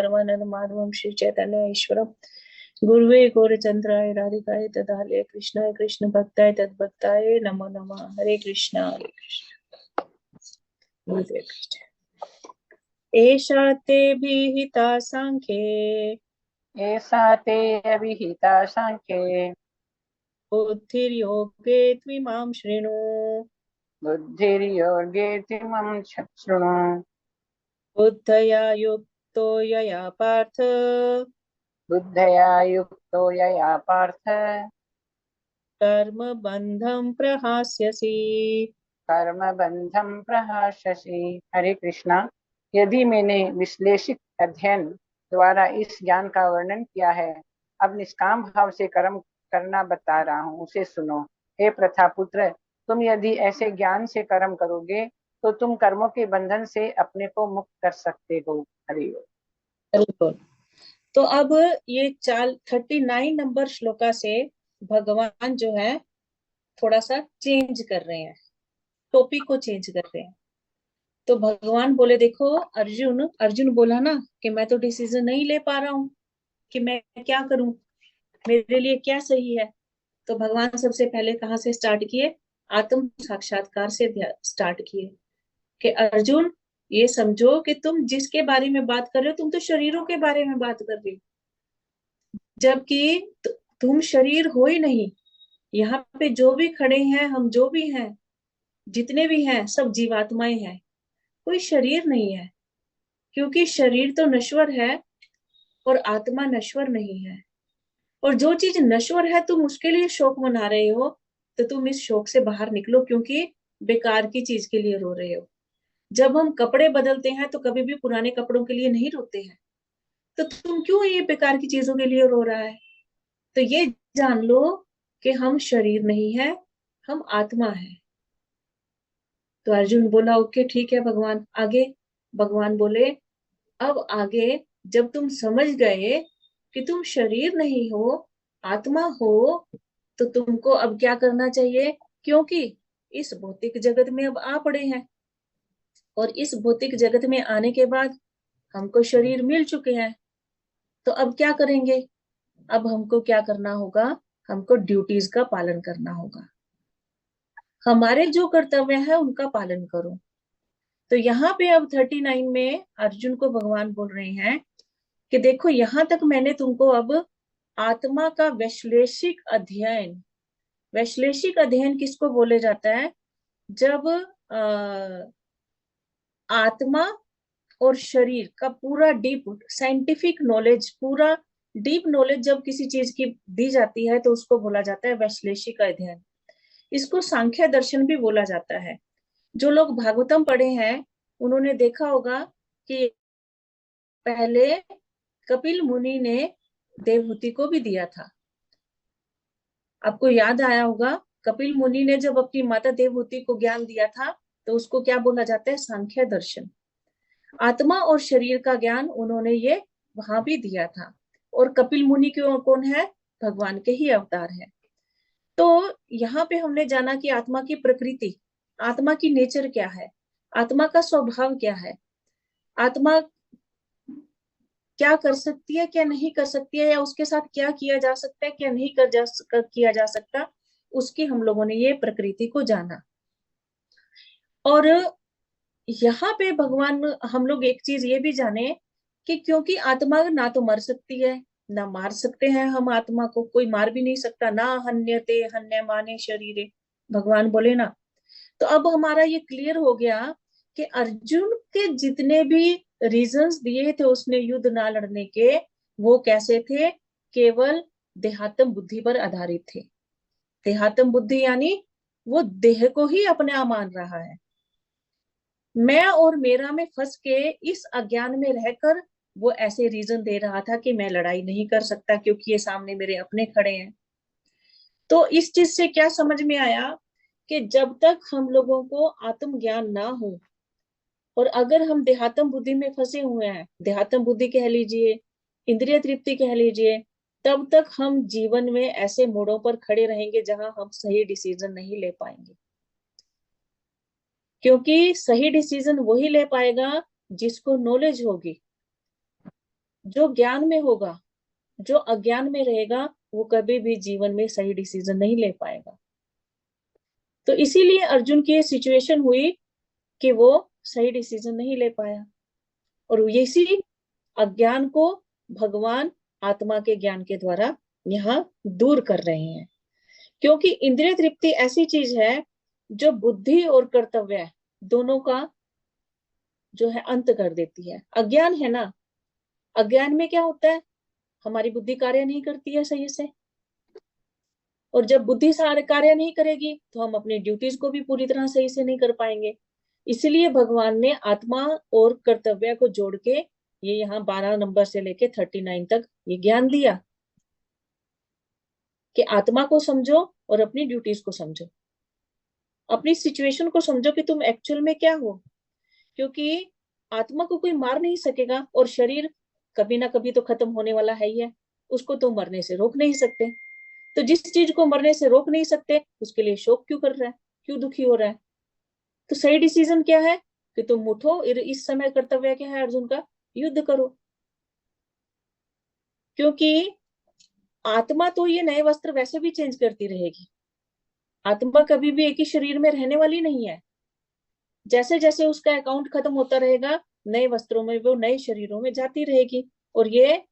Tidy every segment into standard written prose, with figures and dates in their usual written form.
परमानंद माधवम श्री चैतन्य ईश्वरम गुरुवे गौरचंद्राय राधिकाय तदालय कृष्णाय कृष्ण भक्ताय तद्भक्ताय नमो नमः। हरे कृष्णा हरे कृष्णा। हरे कृष्ण। एषा ते विहिता सांख्ये एषा ते अविहिता सांख्ये बुद्धिर्योगे त्विमां शृणु। बुद्धिर्योगे त्विमं शृणु। बुद्धया युक्तो यया पार्थ बुद्धया युक्तो यया पार्थ कर्म बंधं प्रहास्यसि। कर्म बंधम प्रहास्यसि। हरे कृष्णा। यदि मैंने विश्लेषित अध्ययन द्वारा इस ज्ञान का वर्णन किया है, अब निष्काम भाव से कर्म करना बता रहा हूँ, उसे सुनो। हे प्रथापुत्र, तुम यदि ऐसे ज्ञान से कर्म करोगे तो तुम कर्मों के बंधन से अपने को मुक्त कर सकते हो। हरि बिल्कुल। तो अब ये 39 नंबर श्लोका से भगवान जो है थोड़ा सा चेंज कर रहे हैं, टॉपिक को चेंज कर रहे हैं। तो भगवान बोले देखो अर्जुन, अर्जुन बोला ना कि मैं तो डिसीजन नहीं ले पा रहा हूँ कि मैं क्या करूं, मेरे लिए क्या सही है। तो भगवान सबसे पहले कहाँ से स्टार्ट किए? आत्म साक्षात्कार से स्टार्ट किए कि अर्जुन ये समझो कि तुम जिसके बारे में बात कर रहे हो, तुम तो शरीरों के बारे में बात कर रहे हो, जबकि तुम शरीर हो ही नहीं। यहाँ पे जो भी खड़े हैं, हम जो भी हैं, जितने भी हैं, सब जीवात्माएं हैं, कोई शरीर नहीं है। क्योंकि शरीर तो नश्वर है और आत्मा नश्वर नहीं है। और जो चीज नश्वर है तुम उसके लिए शोक मना रहे हो, तो तुम इस शोक से बाहर निकलो, क्योंकि बेकार की चीज के लिए रो रहे हो। जब हम कपड़े बदलते हैं तो कभी भी पुराने कपड़ों के लिए नहीं रोते हैं, तो तुम क्यों ये बेकार की चीजों के लिए रो रहा है? तो ये जान लो कि हम शरीर नहीं है, हम आत्मा है। तो अर्जुन बोला ओके ठीक है भगवान, आगे? भगवान बोले अब आगे जब तुम समझ गए कि तुम शरीर नहीं हो, आत्मा हो, तो तुमको अब क्या करना चाहिए? क्योंकि इस भौतिक जगत में अब आ पड़े हैं, और इस भौतिक जगत में आने के बाद हमको शरीर मिल चुके हैं। तो अब क्या करेंगे? अब हमको क्या करना होगा? हमको ड्यूटीज का पालन करना होगा। हमारे जो कर्तव्य है उनका पालन करो। तो यहाँ पे अब 39 में अर्जुन को भगवान बोल रहे हैं कि देखो यहां तक मैंने तुमको अब आत्मा का वैश्लेषिक अध्ययन, वैश्लेषिक अध्ययन किसको बोले जाता है? जब आत्मा और शरीर का पूरा डीप साइंटिफिक नॉलेज, पूरा डीप नॉलेज जब किसी चीज की दी जाती है तो उसको बोला जाता है वैश्लेषिक अध्ययन। इसको सांख्य दर्शन भी बोला जाता है। जो लोग भागवतम पढ़े हैं उन्होंने देखा होगा कि पहले कपिल मुनि ने देवहूति को भी दिया था। आपको याद आया होगा, कपिल मुनि ने जब अपनी माता देवहूति को ज्ञान दिया था तो उसको क्या बोला जाता है? सांख्य दर्शन। आत्मा और शरीर का ज्ञान उन्होंने ये वहां भी दिया था। और कपिल मुनि क्यों कौन है? भगवान के ही अवतार है। तो यहाँ पे हमने जाना कि आत्मा की प्रकृति, आत्मा की नेचर क्या है, आत्मा का स्वभाव क्या है, आत्मा क्या कर सकती है, क्या नहीं कर सकती है, या उसके साथ क्या किया जा सकता है, क्या नहीं किया जा सकता, उसकी हम लोगों ने ये प्रकृति को जाना। और यहाँ पे भगवान, हम लोग एक चीज ये भी जाने कि क्योंकि आत्मा ना तो मर सकती है ना मार सकते हैं हम आत्मा को, कोई मार भी नहीं सकता। ना हन्यते हन्य माने शरीरे, भगवान बोले ना। तो अब हमारा ये क्लियर हो गया कि अर्जुन के जितने भी रीजंस दिए थे उसने युद्ध ना लड़ने के, वो कैसे थे? केवल देहात्म बुद्धि पर आधारित थे। देहात्म बुद्धि यानी वो देह को ही अपने आप मान रहा है। मैं और मेरा में फंस के इस अज्ञान में रहकर वो ऐसे रीजन दे रहा था कि मैं लड़ाई नहीं कर सकता क्योंकि ये सामने मेरे अपने खड़े हैं। तो इस चीज से क्या समझ में आया कि जब तक हम लोगों को आत्म ज्ञान ना हो, और अगर हम देहात्म बुद्धि में फंसे हुए हैं, देहात्म बुद्धि कह लीजिए, इंद्रिय तृप्ति कह लीजिए, तब तक हम जीवन में ऐसे मोड़ों पर खड़े रहेंगे जहां हम सही डिसीजन नहीं ले पाएंगे। क्योंकि सही डिसीजन वही ले पाएगा जिसको नॉलेज होगी। जो ज्ञान में होगा, जो अज्ञान में रहेगा, वो कभी भी जीवन में सही डिसीजन नहीं ले पाएगा। तो इसीलिए अर्जुन की ये सिचुएशन हुई कि वो सही डिसीजन नहीं ले पाया, और इसी अज्ञान को भगवान आत्मा के ज्ञान के द्वारा यहाँ दूर कर रहे हैं। क्योंकि इंद्रिय तृप्ति ऐसी चीज है जो बुद्धि और कर्तव्य दोनों का जो है अंत कर देती है। अज्ञान है ना, अज्ञान में क्या होता है, हमारी बुद्धि कार्य नहीं करती है सही से, और जब बुद्धि सारे कार्य नहीं करेगी तो हम अपनी ड्यूटीज को भी पूरी तरह सही से नहीं कर पाएंगे। इसलिए भगवान ने आत्मा और कर्तव्य को जोड़ के ये यहाँ 12 नंबर से लेके 39 तक ये ज्ञान दिया कि आत्मा को समझो और अपनी ड्यूटीज को समझो, अपनी सिचुएशन को समझो कि तुम एक्चुअल में क्या हो। क्योंकि आत्मा को कोई मार नहीं सकेगा, और शरीर कभी ना कभी तो खत्म होने वाला है ही है, उसको तो मरने से रोक नहीं सकते। तो जिस चीज को मरने से रोक नहीं सकते उसके लिए शोक क्यों कर रहा है, क्यों दुखी हो रहा है। तो सही डिसीजन क्या है कि तुम उठो, इस समय कर्तव्य क्या है अर्जुन का, युद्ध करो। क्योंकि आत्मा तो ये नए वस्त्र वैसे भी चेंज करती रहेगी, आत्मा कभी भी एक ही शरीर में रहने वाली नहीं है। जैसे जैसे उसका अकाउंट खत्म होता रहेगा, नए वस्त्रों में वो नए शरीरों में जाती रहेगी, और ये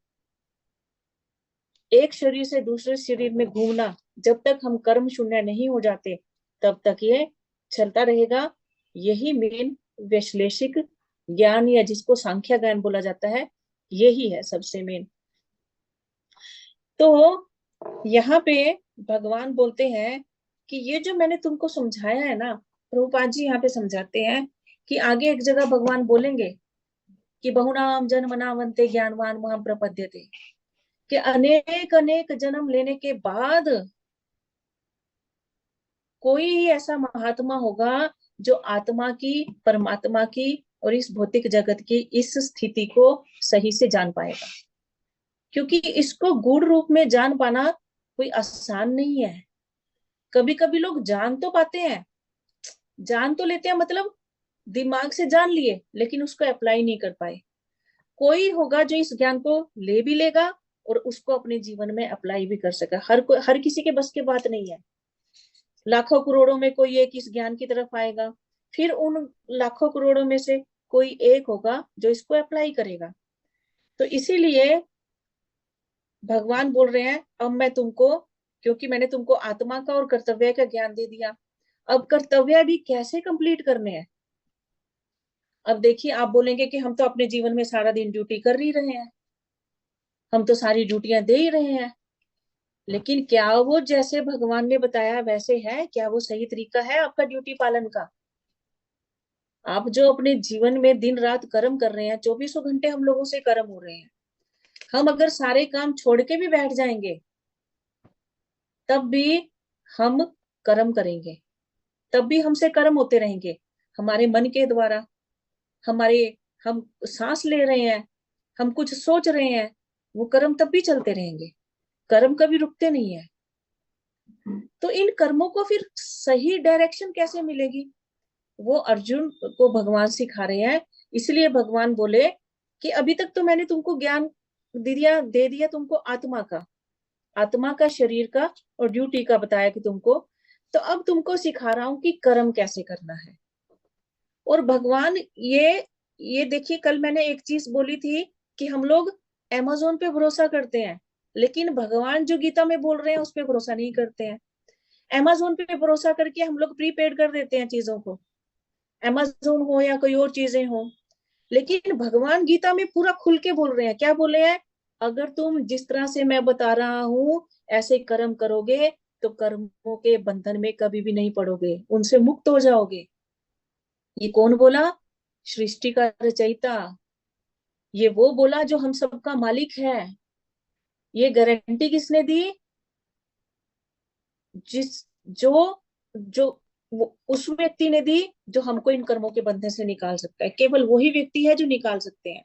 एक शरीर से दूसरे शरीर में घूमना, जब तक हम कर्म शून्य नहीं हो जाते तब तक ये चलता रहेगा। यही मेन वैश्लेषिक ज्ञान, या जिसको सांख्य ज्ञान बोला जाता है, यही है सबसे मेन। तो यहाँ पे भगवान बोलते हैं कि ये जो मैंने तुमको समझाया है ना, प्रभुपाद जी यहाँ पे समझाते हैं कि आगे एक जगह भगवान बोलेंगे कि बहुनाम जन्मनावन्ते ज्ञानवान माम प्रपद्यते, कि अनेक अनेक जन्म लेने के बाद कोई ही ऐसा महात्मा होगा जो आत्मा की, परमात्मा की और इस भौतिक जगत की इस स्थिति को सही से जान पाएगा। क्योंकि इसको गूढ़ रूप में जान पाना कोई आसान नहीं है। कभी कभी लोग जान तो पाते हैं, जान तो लेते हैं, मतलब दिमाग से जान लिए, लेकिन उसको अप्लाई नहीं कर पाए। कोई होगा जो इस ज्ञान को ले भी लेगा और उसको अपने जीवन में अप्लाई भी कर सका। हर किसी के बस की बात नहीं है। लाखों करोड़ों में कोई एक इस ज्ञान की तरफ आएगा, फिर उन लाखों करोड़ों में से कोई एक होगा जो इसको अप्लाई करेगा। तो इसीलिए भगवान बोल रहे हैं अब मैं तुमको, क्योंकि मैंने तुमको आत्मा का और कर्तव्य का ज्ञान दे दिया, अब कर्तव्य भी कैसे कंप्लीट करने हैं। अब देखिए, आप बोलेंगे कि हम तो अपने जीवन में सारा दिन ड्यूटी कर ही रहे हैं, हम तो सारी ड्यूटियां दे ही रहे हैं, लेकिन क्या वो जैसे भगवान ने बताया वैसे है? क्या वो सही तरीका है आपका ड्यूटी पालन का? आप जो अपने जीवन में दिन रात कर्म कर रहे हैं, 24 घंटे हम लोगों से कर्म हो रहे हैं, हम अगर सारे काम छोड़ के भी बैठ जाएंगे तब भी हम कर्म करेंगे, तब भी हमसे कर्म होते रहेंगे हमारे मन के द्वारा। हमारे, हम सांस ले रहे हैं, हम कुछ सोच रहे हैं, वो कर्म तब भी चलते रहेंगे, कर्म कभी रुकते नहीं है। तो इन कर्मों को फिर सही डायरेक्शन कैसे मिलेगी, वो अर्जुन को भगवान सिखा रहे हैं। इसलिए भगवान बोले कि अभी तक तो मैंने तुमको ज्ञान दे दिया तुमको आत्मा का, आत्मा का, शरीर का और ड्यूटी का बताया कि तुमको, तो अब तुमको सिखा रहा हूं कि कर्म कैसे करना है। और भगवान ये देखिए, कल मैंने एक चीज बोली थी कि हम लोग अमेजोन पे भरोसा करते हैं, लेकिन भगवान जो गीता में बोल रहे हैं उस पे भरोसा नहीं करते हैं। अमेजोन पे भरोसा करके हम लोग प्रीपेड कर देते हैं चीजों को, अमेजोन हो या कोई और चीजें हो। लेकिन भगवान गीता में पूरा खुल के बोल रहे हैं, क्या बोले हैं, अगर तुम जिस तरह से मैं बता रहा हूं ऐसे कर्म करोगे तो कर्मों के बंधन में कभी भी नहीं पड़ोगे, उनसे मुक्त हो जाओगे। ये कौन बोला? सृष्टि का रचयिता, ये वो बोला जो हम सबका मालिक है। ये गारंटी किसने दी? जिस जो जो उस व्यक्ति ने दी जो हमको इन कर्मों के बंधन से निकाल सकता है। केवल वही व्यक्ति है जो निकाल सकते हैं।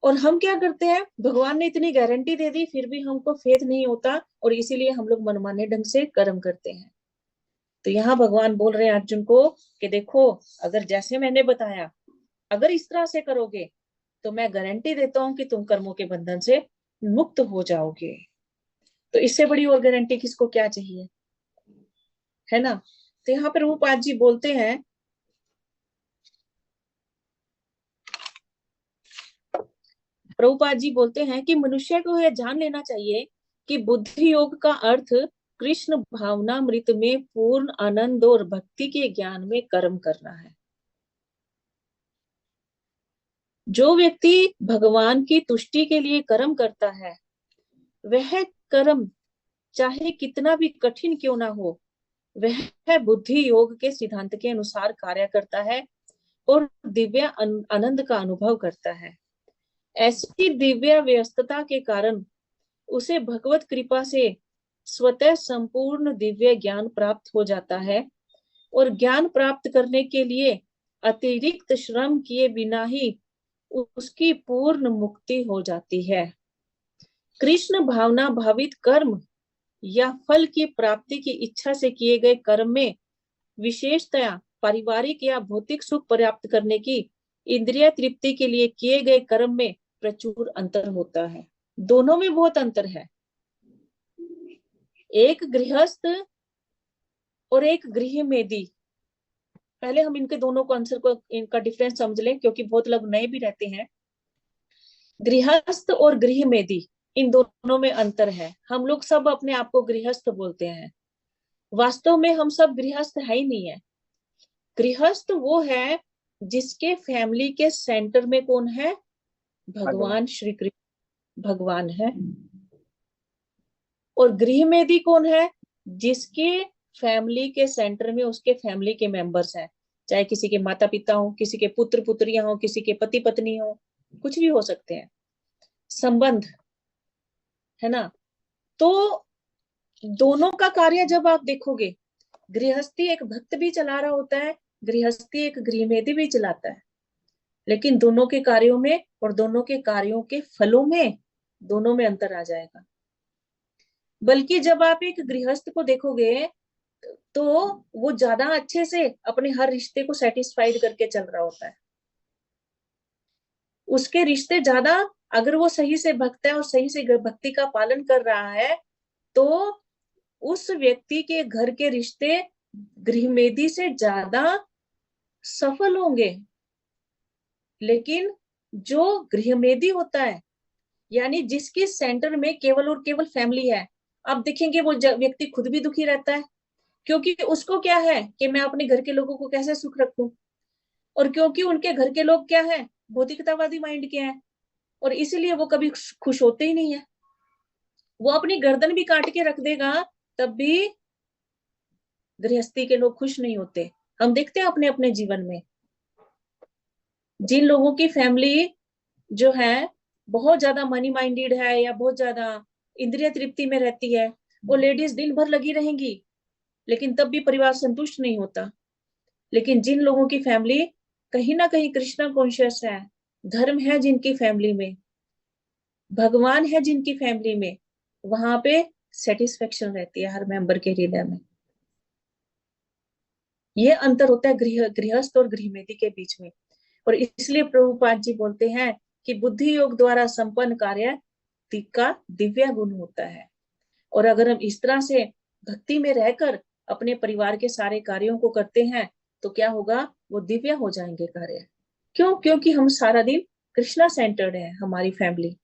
और हम क्या करते हैं, भगवान ने इतनी गारंटी दे दी फिर भी हमको फेथ नहीं होता, और इसीलिए हम लोग मनमाने ढंग से कर्म करते हैं। तो यहाँ भगवान बोल रहे हैं अर्जुन को कि देखो, अगर जैसे मैंने बताया, अगर इस तरह से करोगे तो मैं गारंटी देता हूं कि तुम कर्मों के बंधन से मुक्त हो जाओगे। तो इससे बड़ी और गारंटी किसको क्या चाहिए, है ना। तो यहाँ पर प्रभुपाद जी बोलते हैं, प्रभुपाद जी बोलते हैं कि मनुष्य को यह जान लेना चाहिए कि बुद्धि योग का अर्थ कृष्ण भावनामृत में पूर्ण आनंद और भक्ति के ज्ञान में कर्म करना है। जो व्यक्ति भगवान की तुष्टि के लिए कर्म करता है, वह कर्म चाहे कितना भी कठिन क्यों ना हो, वह बुद्धि योग के सिद्धांत के अनुसार कार्य करता है और दिव्य आनंद का अनुभव करता है। ऐसी दिव्य व्यस्तता के कारण उसे भगवत कृपा से स्वतः संपूर्ण दिव्य ज्ञान प्राप्त हो जाता है और ज्ञान प्राप्त करने के लिए अतिरिक्त श्रम किए बिना ही उसकी पूर्ण मुक्ति हो जाती है। कृष्ण भावना भावित कर्म या फल की प्राप्ति की इच्छा से किए गए कर्म में विशेषतया पारिवारिक या भौतिक सुख प्राप्त करने की इंद्रिय तृप्ति के लिए किए गए कर्म में प्रचुर अंतर होता है। दोनों में बहुत अंतर है। एक गृहस्थ और एक गृह मेदी, पहले हम इनके दोनों को आंसर को इनका डिफरेंस समझ लें, क्योंकि बहुत लोग नए भी रहते हैं। गृहस्थ और गृह मेदी, इन दोनों में अंतर है। हम लोग सब अपने आप को गृहस्थ बोलते हैं, वास्तव में हम सब गृहस्थ है ही नहीं है। गृहस्थ वो है जिसके फैमिली के सेंटर में कौन है, भगवान श्री कृष्ण भगवान है। और गृह मेदी कौन है, जिसके फैमिली के सेंटर में उसके फैमिली के मेंबर्स हैं, चाहे किसी के माता पिता हो, किसी के पुत्र पुत्रियां हो, किसी के पति पत्नी हो, कुछ भी हो सकते हैं, संबंध, है ना। तो दोनों का कार्य जब आप देखोगे, गृहस्थी एक भक्त भी चला रहा होता है, गृहस्थी एक गृहमेदी भी चलाता है, लेकिन दोनों के कार्यों में और दोनों के कार्यों के फलों में, दोनों में अंतर आ जाएगा। बल्कि जब आप एक गृहस्थ को देखोगे तो वो ज्यादा अच्छे से अपने हर रिश्ते को सेटिस्फाइड करके चल रहा होता है। उसके रिश्ते ज्यादा, अगर वो सही से भक्त है और सही से भक्ति का पालन कर रहा है, तो उस व्यक्ति के घर के रिश्ते गृहमेदी से ज्यादा सफल होंगे। लेकिन जो गृहमेदी होता है, यानी जिसके सेंटर में केवल और केवल फैमिली है, आप देखेंगे वो व्यक्ति खुद भी दुखी रहता है, क्योंकि उसको क्या है कि मैं अपने घर के लोगों को कैसे सुख रखूं, और क्योंकि उनके घर के लोग क्या है, भौतिकतावादी माइंड के हैं, और इसीलिए वो कभी खुश होते ही नहीं है। वो अपनी गर्दन भी काट के रख देगा, तब भी गृहस्थी के लोग खुश नहीं होते। हम देखते हैं अपने अपने जीवन में, जिन लोगों की फैमिली जो है बहुत ज्यादा मनी माइंडेड है या बहुत ज्यादा इंद्रिय तृप्ति में रहती है, वो लेडीज दिन भर लगी रहेंगी, लेकिन तब भी परिवार संतुष्ट नहीं होता। लेकिन जिन लोगों की फैमिली कहीं ना कहीं कृष्णा कॉन्शियस है, धर्म है जिनकी फैमिली में, भगवान है जिनकी फैमिली में, वहां पे सेटिस्फेक्शन रहती है हर मेंबर के हृदय में। ये अंतर होता है गृहस्थ और गृहमेदी के बीच में। और इसलिए प्रभुपाद जी बोलते हैं कि बुद्धि योग द्वारा संपन्न कार्य का दिव्य गुण होता है। और अगर हम इस तरह से भक्ति में रहकर अपने परिवार के सारे कार्यों को करते हैं, तो क्या होगा, वो दिव्य हो जाएंगे कार्य। क्यों? क्योंकि हम सारा दिन कृष्णा सेंटर्ड है, हमारी फैमिली।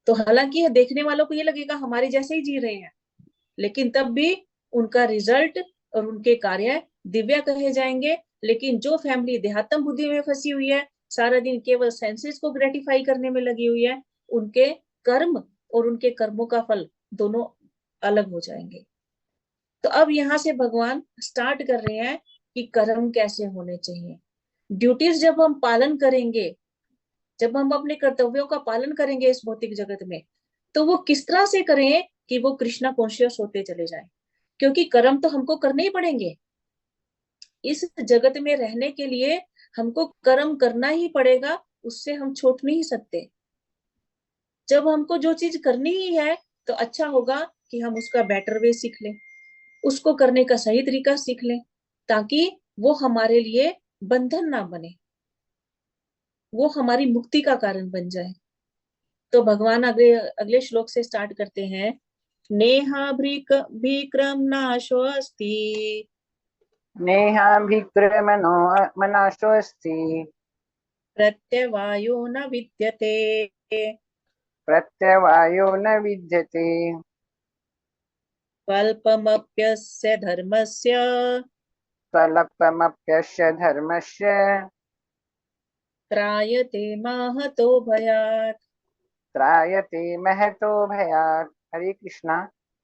तो हालांकि देखने वालों को ये लगेगा हमारे जैसे ही जी रहे हैं, लेकिन तब भी उनका रिजल्ट और उनके कार्य दिव्य कहे जाएंगे। लेकिन जो फैमिली देहात्म बुद्धि में फंसी हुई है, सारा दिन केवल सेंसेस को ग्रेटिफाई करने में लगी हुई है, उनके कर्म और उनके कर्मों का फल दोनों अलग हो जाएंगे। तो अब यहाँ से भगवान स्टार्ट कर रहे हैं कि कर्म कैसे होने चाहिए। ड्यूटीज जब हम पालन करेंगे, जब हम अपने कर्तव्यों का पालन करेंगे इस भौतिक जगत में, तो वो किस तरह से करें कि वो कृष्णा कॉन्शियस होते चले जाएं। क्योंकि कर्म तो हमको करने ही पड़ेंगे, इस जगत में रहने के लिए हमको कर्म करना ही पड़ेगा, उससे हम छूट नहीं सकते। जब हमको जो चीज करनी ही है, तो अच्छा होगा कि हम उसका बेटर वे सीख लें, उसको करने का सही तरीका सीख लें, ताकि वो हमारे लिए बंधन ना बने। वो हमारी मुक्ति का कारण बन जाए। तो भगवान अगले अगले श्लोक से स्टार्ट करते हैं। नेहा भीक्रम नाशो अस्ति नेहाभिक्रमणो मनाशोऽस्ति प्रत्यवायो न विद्यते प्रत्यवायो न विद्यते स्वल्पमप्यस्य धर्मस्य स्वल्पमप्यस्य धर्मस्य त्रायते महतो भयात्। त्रायते महतो भयात्। हरे कृष्णा।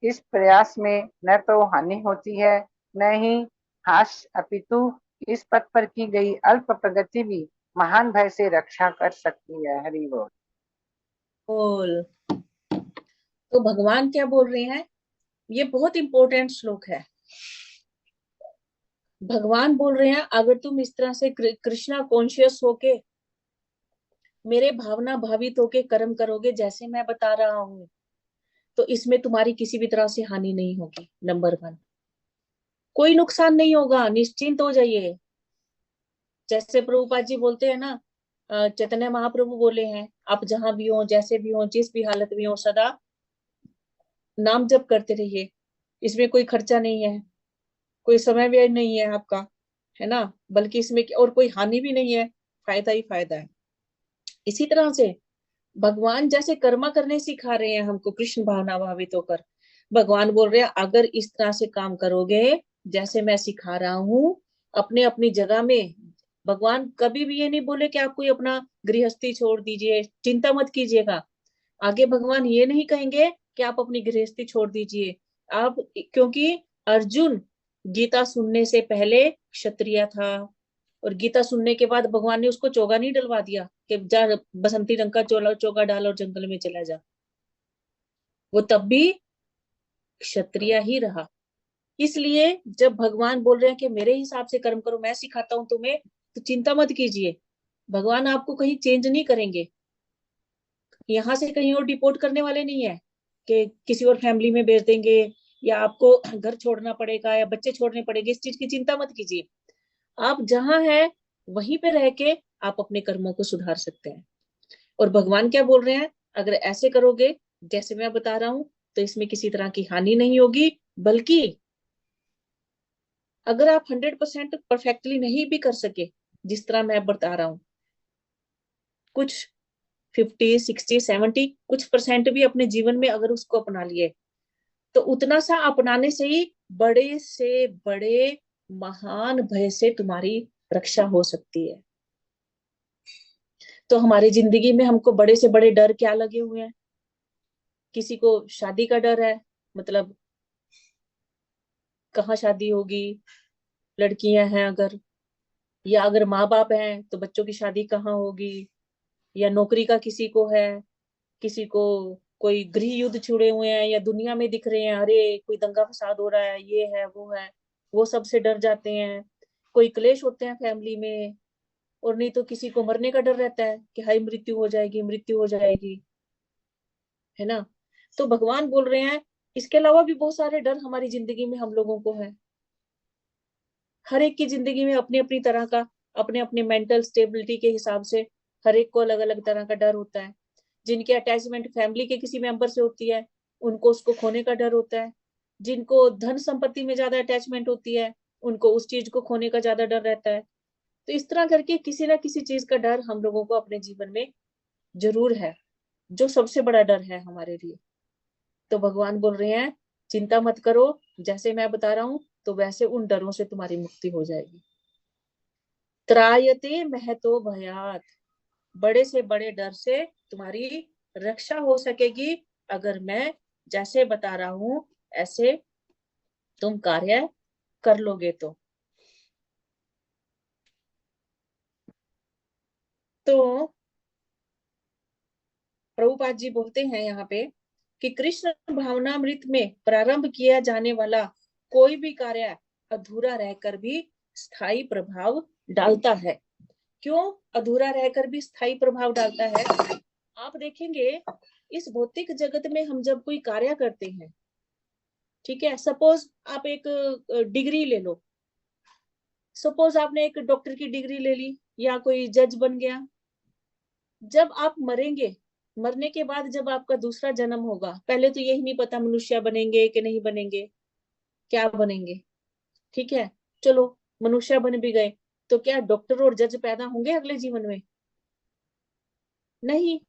इस प्रयास में न तो हानि होती है, न ही हास, अपितु इस पथ पर की गई अल्प प्रगति भी महान भय से रक्षा कर सकती है। हरि बोल। बोल। तो भगवान क्या बोल रहे हैं, ये बहुत इंपॉर्टेंट श्लोक है। भगवान बोल रहे हैं अगर तुम इस तरह से कृष्णा कॉन्शियस होके, मेरे भावना भावित होके कर्म करोगे जैसे मैं बता रहा हूँ, तो इसमें तुम्हारी किसी भी तरह से हानि नहीं होगी। नंबर वन, कोई नुकसान नहीं होगा, निश्चिंत हो जाइए। जैसे प्रभुपाद जी बोलते हैं ना, चैतन्य महाप्रभु बोले हैं, आप जहां भी हो, जैसे भी हो, जिस भी हालत में हो, सदा नाम जप करते रहिए। इसमें कोई खर्चा नहीं है, कोई समय व्यय नहीं है आपका, है ना, बल्कि इसमें और कोई हानि भी नहीं है, फायदा ही फायदा है। इसी तरह से भगवान जैसे कर्मा करने सिखा रहे हैं हमको, कृष्ण भावना भावित होकर। भगवान बोल रहे हैं अगर इस तरह से काम करोगे जैसे मैं सिखा रहा हूँ, अपने अपनी जगह में। भगवान कभी भी ये नहीं बोले कि आप कोई अपना गृहस्थी छोड़ दीजिए, चिंता मत कीजिएगा। आगे भगवान ये नहीं कहेंगे कि आप अपनी गृहस्थी छोड़ दीजिए। आप, क्योंकि अर्जुन गीता सुनने से पहले क्षत्रिय था, और गीता सुनने के बाद भगवान ने उसको चोगा नहीं डलवा दिया कि जा बसंती रंग का चोला चोगा डाल और जंगल में चला जा। वो तब भी क्षत्रिय ही रहा। इसलिए जब भगवान बोल रहे हैं कि मेरे हिसाब से कर्म करो, मैं सिखाता हूं तुम्हें, तो चिंता मत कीजिए। भगवान आपको कहीं चेंज नहीं करेंगे, यहाँ से कहीं और डिपोर्ट करने वाले नहीं है कि किसी और फैमिली में भेज देंगे, या आपको घर छोड़ना पड़ेगा या बच्चे छोड़ने पड़ेंगे। इस चीज की चिंता मत कीजिए। आप जहां हैं वहीं पे रह के आप अपने कर्मों को सुधार सकते हैं। और भगवान क्या बोल रहे हैं, अगर ऐसे करोगे जैसे मैं बता रहा हूं, तो इसमें किसी तरह की हानि नहीं होगी। बल्कि अगर आप 100% परफेक्टली नहीं भी कर सके जिस तरह मैं बता रहा हूं, कुछ 50, 60, 70 कुछ परसेंट भी अपने जीवन में अगर उसको अपना लिए, तो उतना सा अपनाने से ही बड़े से बड़े महान भय से तुम्हारी रक्षा हो सकती है। तो हमारी जिंदगी में हमको बड़े से बड़े डर क्या लगे हुए हैं। किसी को शादी का डर है, मतलब कहाँ शादी होगी, लड़कियां हैं अगर, या अगर माँ बाप हैं तो बच्चों की शादी कहाँ होगी, या नौकरी का किसी को है, किसी को कोई गृह युद्ध छिड़े हुए हैं या दुनिया में दिख रहे हैं, अरे कोई दंगा फसाद हो रहा है, ये है वो है, वो सबसे डर जाते हैं। कोई क्लेश होते हैं फैमिली में, और नहीं तो किसी को मरने का डर रहता है कि हाई मृत्यु हो जाएगी, मृत्यु हो जाएगी, है ना। तो भगवान बोल रहे हैं इसके अलावा भी बहुत सारे डर हमारी जिंदगी में हम लोगों को है। हर एक की जिंदगी में अपनी अपनी तरह का, अपने अपने मेंटल स्टेबिलिटी के हिसाब से हर एक को अलग अलग तरह का डर होता है। जिनकी अटैचमेंट फैमिली के किसी मेंबर से होती है, उनको उसको खोने का डर होता है। जिनको धन संपत्ति में ज्यादा अटैचमेंट होती है, उनको उस चीज को खोने का ज्यादा डर रहता है। तो इस तरह करके किसी ना किसी चीज का डर हम लोगों को अपने जीवन में जरूर है, जो सबसे बड़ा डर है हमारे लिए। तो भगवान बोल रहे हैं चिंता मत करो, जैसे मैं बता रहा हूं तो वैसे उन डरों से तुम्हारी मुक्ति हो जाएगी। त्रायते महतो भयात, बड़े से बड़े डर से तुम्हारी रक्षा हो सकेगी, अगर मैं जैसे बता रहा हूं ऐसे तुम कार्य कर लोगे तो प्रभुपाद जी बोलते हैं यहाँ पे कि कृष्ण भावनामृत में प्रारंभ किया जाने वाला कोई भी कार्य अधूरा रहकर भी स्थायी प्रभाव डालता है। क्यों अधूरा रहकर भी स्थायी प्रभाव डालता है? आप देखेंगे इस भौतिक जगत में हम जब कोई कार्य करते हैं, ठीक है, सपोज आप एक डिग्री ले लो, सपोज आपने एक डॉक्टर की डिग्री ले ली या कोई जज बन गया, जब आप मरेंगे, मरने के बाद जब आपका दूसरा जन्म होगा, पहले तो यही नहीं पता मनुष्य बनेंगे कि नहीं बनेंगे, क्या बनेंगे। ठीक है, चलो मनुष्य बन भी गए, तो क्या डॉक्टर और जज पैदा होंगे अगले जीवन में? नहीं।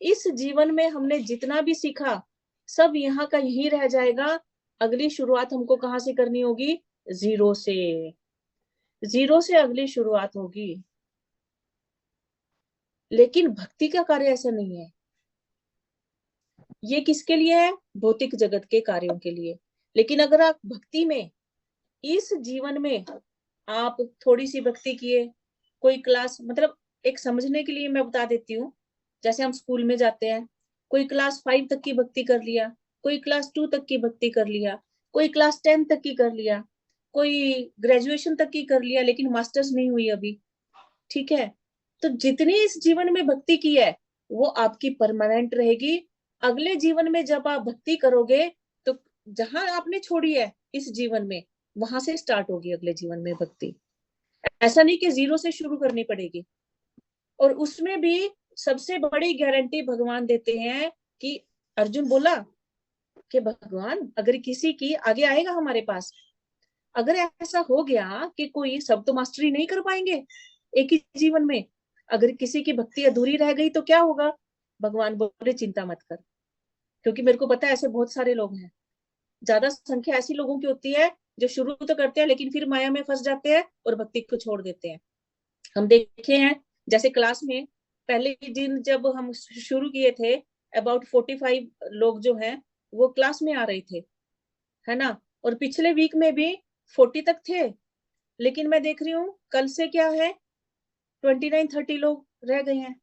इस जीवन में हमने जितना भी सीखा सब यहाँ का यही रह जाएगा। अगली शुरुआत हमको कहाँ से करनी होगी? जीरो से। जीरो से अगली शुरुआत होगी। लेकिन भक्ति का कार्य ऐसा नहीं है। ये किसके लिए है? भौतिक जगत के कार्यों के लिए। लेकिन अगर आप भक्ति में, इस जीवन में आप थोड़ी सी भक्ति किए, कोई क्लास, मतलब एक समझने के लिए मैं बता देती हूँ। जैसे हम स्कूल में जाते हैं, कोई क्लास 5 तक की भक्ति कर लिया, कोई क्लास 2 तक की भक्ति कर लिया, कोई क्लास 10 तक की कर लिया, कोई ग्रेजुएशन तक की कर लिया, लेकिन मास्टर्स नहीं हुई अभी। ठीक है, तो जितनी इस जीवन में भक्ति की है वो आपकी परमानेंट रहेगी। अगले जीवन में जब आप भक्ति करोगे तो जहां आपने छोड़ी है इस जीवन में, वहां से स्टार्ट होगी अगले जीवन में भक्ति। ऐसा नहीं कि जीरो से शुरू करनी पड़ेगी। और उसमें भी सबसे बड़ी गारंटी भगवान देते हैं कि अर्जुन बोला कि भगवान अगर किसी की आगे आएगा हमारे पास, अगर ऐसा हो गया कि कोई, सब तो मास्टरी नहीं कर पाएंगे एक ही जीवन में, अगर किसी की भक्ति अधूरी रह गई तो क्या होगा? भगवान बोले चिंता मत कर, क्योंकि मेरे को पता है ऐसे बहुत सारे लोग हैं। ज्यादा संख्या ऐसी लोगों की होती है जो शुरू तो करते हैं लेकिन फिर माया में फंस जाते हैं और भक्ति को छोड़ देते हैं। हम देखे हैं, जैसे क्लास में पहले दिन जब हम शुरू किए थे, अबाउट 45 लोग जो हैं वो क्लास में आ रहे थे, है ना। और पिछले वीक में भी 40 तक थे। लेकिन मैं देख रही हूँ कल से क्या है, 29-30 लोग रह गए हैं।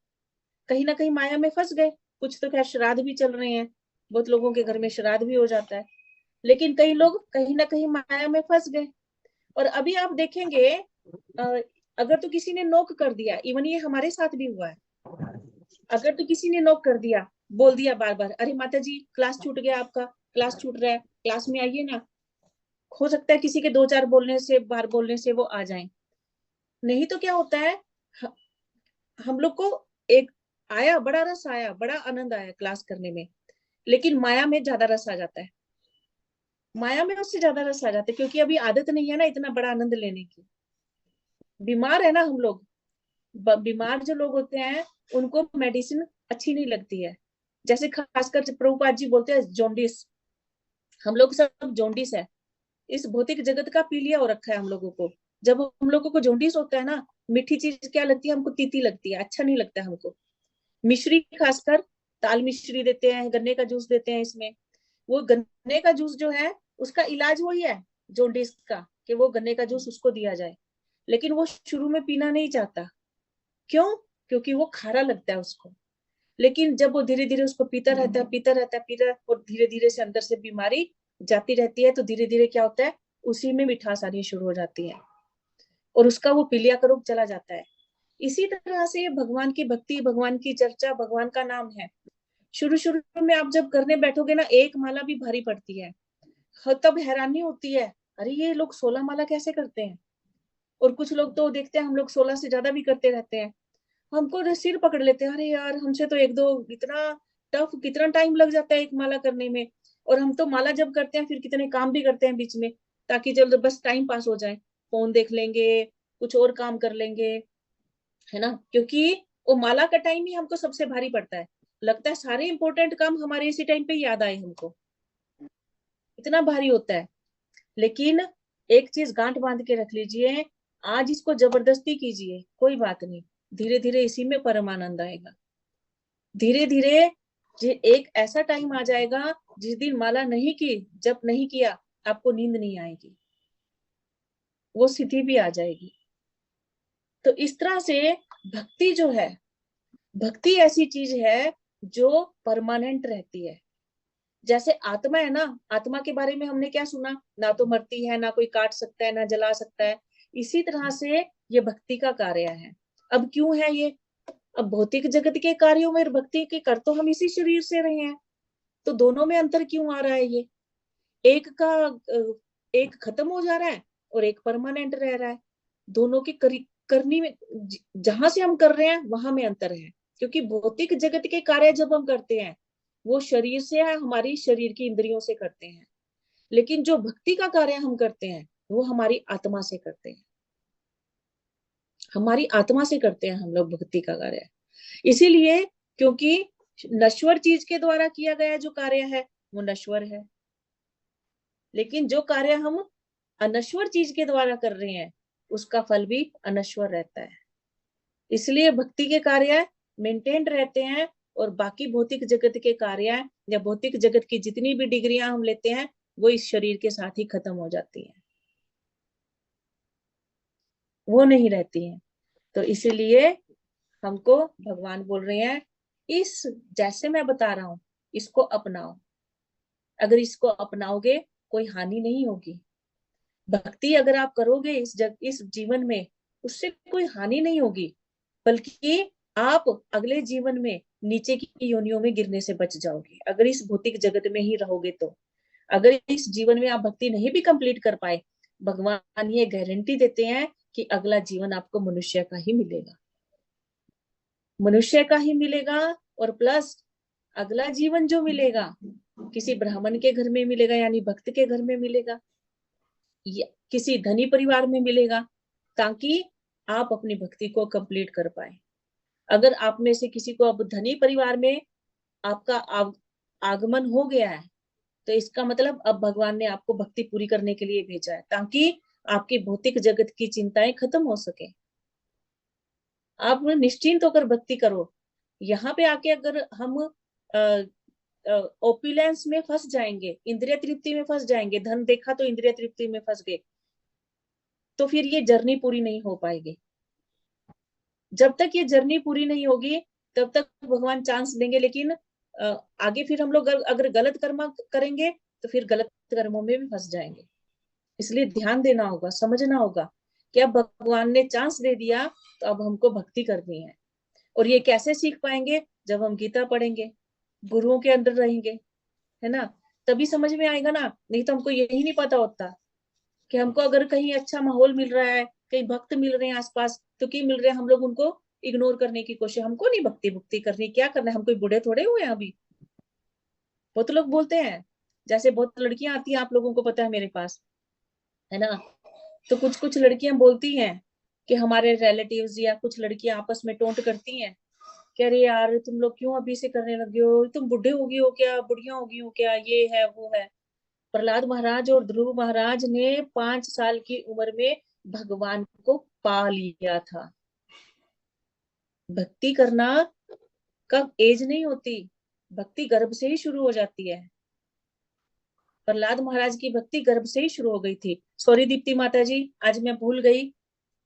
कहीं ना कहीं माया में फंस गए। कुछ तो खैर श्राद्ध भी चल रहे हैं, बहुत लोगों के घर में श्राद्ध भी हो जाता है। लेकिन कई लोग कहीं ना कहीं माया में फंस गए। और अभी आप देखेंगे, अगर तो किसी ने नोक कर दिया, इवन ये हमारे साथ भी हुआ है, अगर तो किसी ने नोक कर दिया, बोल दिया बार बार, अरे माता जी क्लास छूट गया आपका, क्लास छूट रहा है, क्लास में आइए ना। हो सकता है किसी के दो चार बोलने से, बार बोलने से वो आ जाएं। नहीं तो क्या होता है, हम लोग को एक आया, बड़ा रस आया, बड़ा आनंद आया क्लास करने में, लेकिन माया में ज्यादा रस आ जाता है। माया में उससे ज्यादा रस आ जाता है, क्योंकि अभी आदत नहीं है ना इतना बड़ा आनंद लेने की। बीमार है ना हम लोग। बीमार जो लोग होते हैं उनको मेडिसिन अच्छी नहीं लगती है। जैसे खासकर प्रभुपाद जी बोलते हैं जॉन्डिस, हम लोग सब जॉन्डिस है, इस भौतिक जगत का पीलिया हो रखा है हम लोगों को। जब हम लोगों को जॉन्डिस होता है ना, मीठी चीज क्या लगती है हमको? तीती लगती है, अच्छा नहीं लगता है हमको। मिश्री खासकर, ताल मिश्री देते हैं, गन्ने का जूस देते हैं इसमें। वो गन्ने का जूस जो है उसका इलाज वही है जॉन्डिस का, कि वो गन्ने का जूस उसको दिया जाए। लेकिन वो शुरू में पीना नहीं चाहता। क्यों? क्योंकि वो खारा लगता है उसको। लेकिन जब वो धीरे धीरे उसको पीता रहता है, पीता रहता है, पीता है, और धीरे धीरे से अंदर से बीमारी जाती रहती है, तो धीरे धीरे क्या होता है, उसी में मिठास आनी शुरू हो जाती है और उसका वो पीलिया का रूप चला जाता है। इसी तरह से भगवान की भक्ति, भगवान की चर्चा, भगवान का नाम है, शुरू शुरू में आप जब करने बैठोगे ना, एक माला भी भारी पड़ती है। तब हैरानी होती है, अरे ये लोग 16 माला कैसे करते हैं। और कुछ लोग तो देखते हैं हम लोग 16 से ज्यादा भी करते रहते हैं, हमको सिर पकड़ लेते हैं, अरे यार हमसे तो एक दो, इतना टफ, कितना टाइम लग जाता है एक माला करने में। और हम तो माला जब करते हैं फिर कितने काम भी करते हैं बीच में, ताकि जल्द बस टाइम पास हो जाए, फोन देख लेंगे, कुछ और काम कर लेंगे, है ना। क्योंकि वो माला का टाइम ही हमको सबसे भारी पड़ता है, लगता है सारे इंपॉर्टेंट काम हमारे इसी टाइम पे याद आए हमको, इतना भारी होता है। लेकिन एक चीज गांठ बांध के रख लीजिए, आज इसको जबरदस्ती कीजिए कोई बात नहीं, धीरे धीरे इसी में परमानंद आएगा। धीरे धीरे एक ऐसा टाइम आ जाएगा जिस दिन माला नहीं की, जब नहीं किया, आपको नींद नहीं आएगी, वो स्थिति भी आ जाएगी। तो इस तरह से भक्ति जो है, भक्ति ऐसी चीज है जो परमानेंट रहती है। जैसे आत्मा है ना, आत्मा के बारे में हमने क्या सुना, ना तो मरती है, ना कोई काट सकता है, ना जला सकता है। इसी तरह से ये भक्ति का कार्य है। अब क्यों है ये? अब भौतिक जगत के कार्यों में भक्ति के कर तो हम इसी शरीर से रहे हैं, तो दोनों में अंतर क्यों आ रहा है ये? एक का एक खत्म हो जा रहा है और एक परमानेंट रह रहा है। दोनों की करनी में, जहां से हम कर रहे हैं वहां में अंतर है। क्योंकि भौतिक जगत के कार्य जब हम करते हैं वो शरीर से है, हमारी शरीर की इंद्रियों से करते हैं, लेकिन जो भक्ति का कार्य हम करते हैं वो हमारी आत्मा से करते हैं, हमारी आत्मा से करते हैं हम लोग भक्ति का कार्य। इसीलिए क्योंकि नश्वर चीज के द्वारा किया गया जो कार्य है वो नश्वर है, लेकिन जो कार्य हम अनश्वर चीज के द्वारा कर रहे हैं उसका फल भी अनश्वर रहता है। इसलिए भक्ति के कार्य मेंटेन्ड रहते हैं, और बाकी भौतिक जगत के कार्य या भौतिक जगत की जितनी भी डिग्रियां हम लेते हैं वो इस शरीर के साथ ही खत्म हो जाती हैं, वो नहीं रहती हैं। तो इसीलिए हमको भगवान बोल रहे हैं इस जैसे मैं बता रहा हूं इसको अपनाओ, अगर इसको अपनाओगे कोई हानि नहीं होगी। भक्ति अगर आप करोगे इस जीवन में उससे कोई हानि नहीं होगी, बल्कि आप अगले जीवन में नीचे की योनियों में गिरने से बच जाओगे अगर इस भौतिक जगत में ही रहोगे। तो अगर इस जीवन में आप भक्ति नहीं भी कंप्लीट कर पाए, भगवान ये गारंटी देते हैं कि अगला जीवन आपको मनुष्य का ही मिलेगा, मनुष्य का ही मिलेगा। और प्लस अगला जीवन जो मिलेगा किसी ब्राह्मण के घर में मिलेगा, यानी भक्त के घर में मिलेगा, या किसी धनी परिवार में मिलेगा, ताकि आप अपनी भक्ति को कंप्लीट कर पाए। अगर आप में से किसी को अब धनी परिवार में आपका आगमन हो गया है तो इसका मतलब अब भगवान ने आपको भक्ति पूरी करने के लिए भेजा है, ताकि आपकी भौतिक जगत की चिंताएं खत्म हो सके, आप निश्चिंत होकर भक्ति करो। यहाँ पे आके अगर हम ओपुलेंस में फंस जाएंगे, इंद्रिय तृप्ति में फंस जाएंगे, धन देखा तो इंद्रिय तृप्ति में फंस गए, तो फिर ये जर्नी पूरी नहीं हो पाएगी। जब तक ये जर्नी पूरी नहीं होगी तब तक भगवान चांस देंगे, लेकिन आगे फिर हम लोग अगर गलत कर्म करेंगे तो फिर गलत कर्मों में भी फंस जाएंगे। इसलिए ध्यान देना होगा, समझना होगा कि अब भगवान ने चांस दे दिया तो अब हमको भक्ति करनी है। और ये कैसे सीख पाएंगे? जब हम गीता पढ़ेंगे, गुरुओं के अंदर रहेंगे, है ना, तभी समझ में आएगा ना। नहीं तो हमको यही नहीं पता होता कि हमको अगर कहीं अच्छा माहौल मिल रहा है, कहीं भक्त मिल रहे हैं आसपास, तो क्या मिल रहे हैं, हम लोग उनको इग्नोर करने की कोशिश। हमको नहीं भक्ति भक्ति करनी, क्या करना है, हम कोई बूढ़े थोड़े हुए हैं अभी। बहुत लोग बोलते हैं, जैसे बहुत लड़कियां आती हैं, आप लोगों को पता है मेरे पास, है ना, तो कुछ कुछ लड़कियां बोलती हैं कि हमारे रिलेटिव्स या कुछ लड़कियां आपस में टोंट करती हैं कि अरे यार तुम लोग क्यों अभी से करने लगे हो, तुम बुढ़े हो गई हो क्या, बुढ़िया हो गई हो क्या, ये है वो है। प्रहलाद महाराज और ध्रुव महाराज ने 5 साल की उम्र में भगवान को पा लिया था। भक्ति करना का एज नहीं होती, भक्ति गर्भ से ही शुरू हो जाती है। प्रहलाद महाराज की भक्ति गर्भ से ही शुरू हो गई थी। सॉरी दीप्ति माता जी, आज मैं भूल गई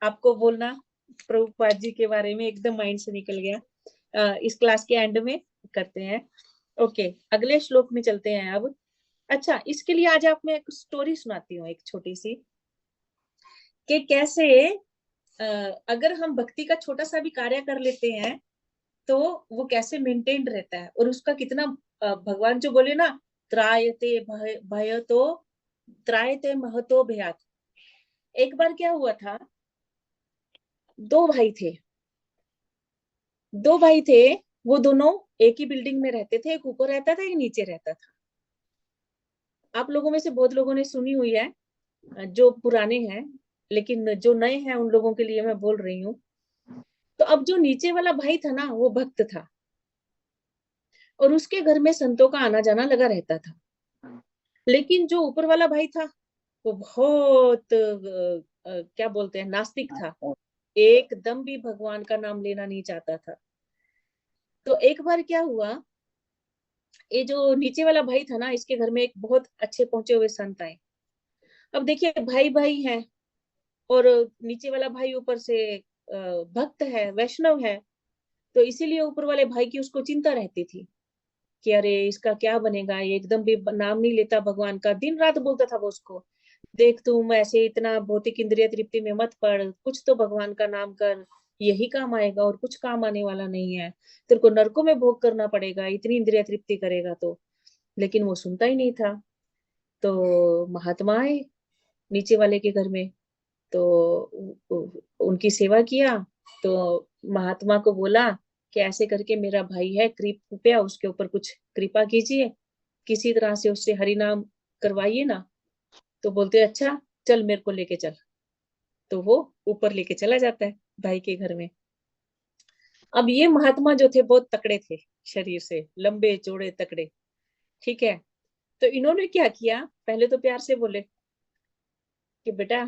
आपको बोलना प्रभुपाद जी के बारे में, एकदम माइंड से निकल गया। इस क्लास के एंड में करते हैं। ओके, अगले श्लोक में चलते हैं अब। अच्छा, इसके लिए आज आप मैं एक स्टोरी सुनाती हूँ, एक छोटी सी, कि कैसे अगर हम भक्ति का छोटा सा भी कार्य कर लेते हैं तो वो कैसे मेंटेन्ड रहता है, और उसका कितना भगवान जो बोले ना, त्रायते भय तो त्रायते महतो भयात। एक बार क्या हुआ था, दो भाई थे, दो भाई थे, वो दोनों एक ही बिल्डिंग में रहते थे, एक ऊपर रहता था एक नीचे रहता था। आप लोगों में से बहुत लोगों ने सुनी हुई है, जो पुराने हैं, लेकिन जो नए हैं उन लोगों के लिए मैं बोल रही हूँ। तो अब जो नीचे वाला भाई था ना वो भक्त था, और उसके घर में संतों का आना जाना लगा रहता था। लेकिन जो ऊपर वाला भाई था वो बहुत क्या बोलते हैं, नास्तिक था, एकदम भी भगवान का नाम लेना नहीं चाहता था। तो एक बार क्या हुआ, ये जो नीचे वाला भाई था ना, इसके घर में एक बहुत अच्छे पहुंचे हुए संत आए। अब देखिए भाई भाई है, और नीचे वाला भाई ऊपर से भक्त है, वैष्णव है, तो इसीलिए ऊपर वाले भाई की उसको चिंता रहती थी कि अरे इसका क्या बनेगा, ये एकदम भी नाम नहीं लेता भगवान का। दिन रात बोलता था वो उसको, देख तुम ऐसे इतना भौतिक इंद्रिय तृप्ति में मत पड़, कुछ तो भगवान का नाम कर, यही काम आएगा और कुछ काम आने वाला नहीं है, तेरे को नरकों में भोग करना पड़ेगा इतनी इंद्रिय तृप्ति करेगा तो। लेकिन वो सुनता ही नहीं था। तो महात्मा आए नीचे वाले के घर में, तो उनकी सेवा किया। तो महात्मा को बोला कि ऐसे करके मेरा भाई है कृपया उसके ऊपर कुछ कृपा कीजिए, किसी तरह से उससे हरि नाम करवाइए ना। तो बोलते अच्छा चल मेरे को लेके चल। तो वो ऊपर लेके चला जाता है भाई के घर में। अब ये महात्मा जो थे बहुत तकड़े थे, शरीर से लंबे चौड़े तकड़े, ठीक है। तो इन्होंने क्या किया, पहले तो प्यार से बोले कि बेटा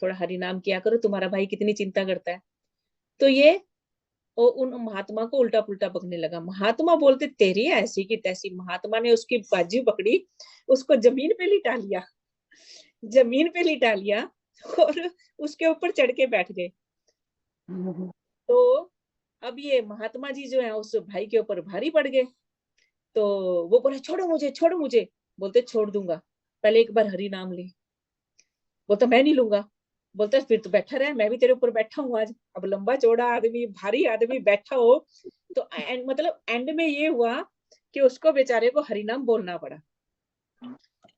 थोड़ा हरि नाम किया करो, तुम्हारा भाई कितनी चिंता करता है। तो ये उन महात्मा को उल्टा पुल्टा बकने लगा। महात्मा बोलते तेरी ऐसी की तैसी। महात्मा ने उसकी बाजू पकड़ी, उसको जमीन पे लिटा लिया, जमीन पे लिटा लिया और उसके ऊपर चढ़ के बैठ गए। तो अब ये महात्मा जी जो है उस भाई के ऊपर भारी पड़ गए। तो वो बोले छोड़ो मुझे, छोड़ो मुझे। बोलते छोड़ दूंगा, पहले एक बार हरि नाम ले। बोलता मैं नहीं लूंगा। बोलता फिर तो बैठा रहे, मैं भी तेरे ऊपर बैठा हूँ आज। अब लंबा चौड़ा आदमी, भारी आदमी बैठा हो तो मतलब एंड में ये हुआ कि उसको बेचारे को हरि नाम बोलना पड़ा।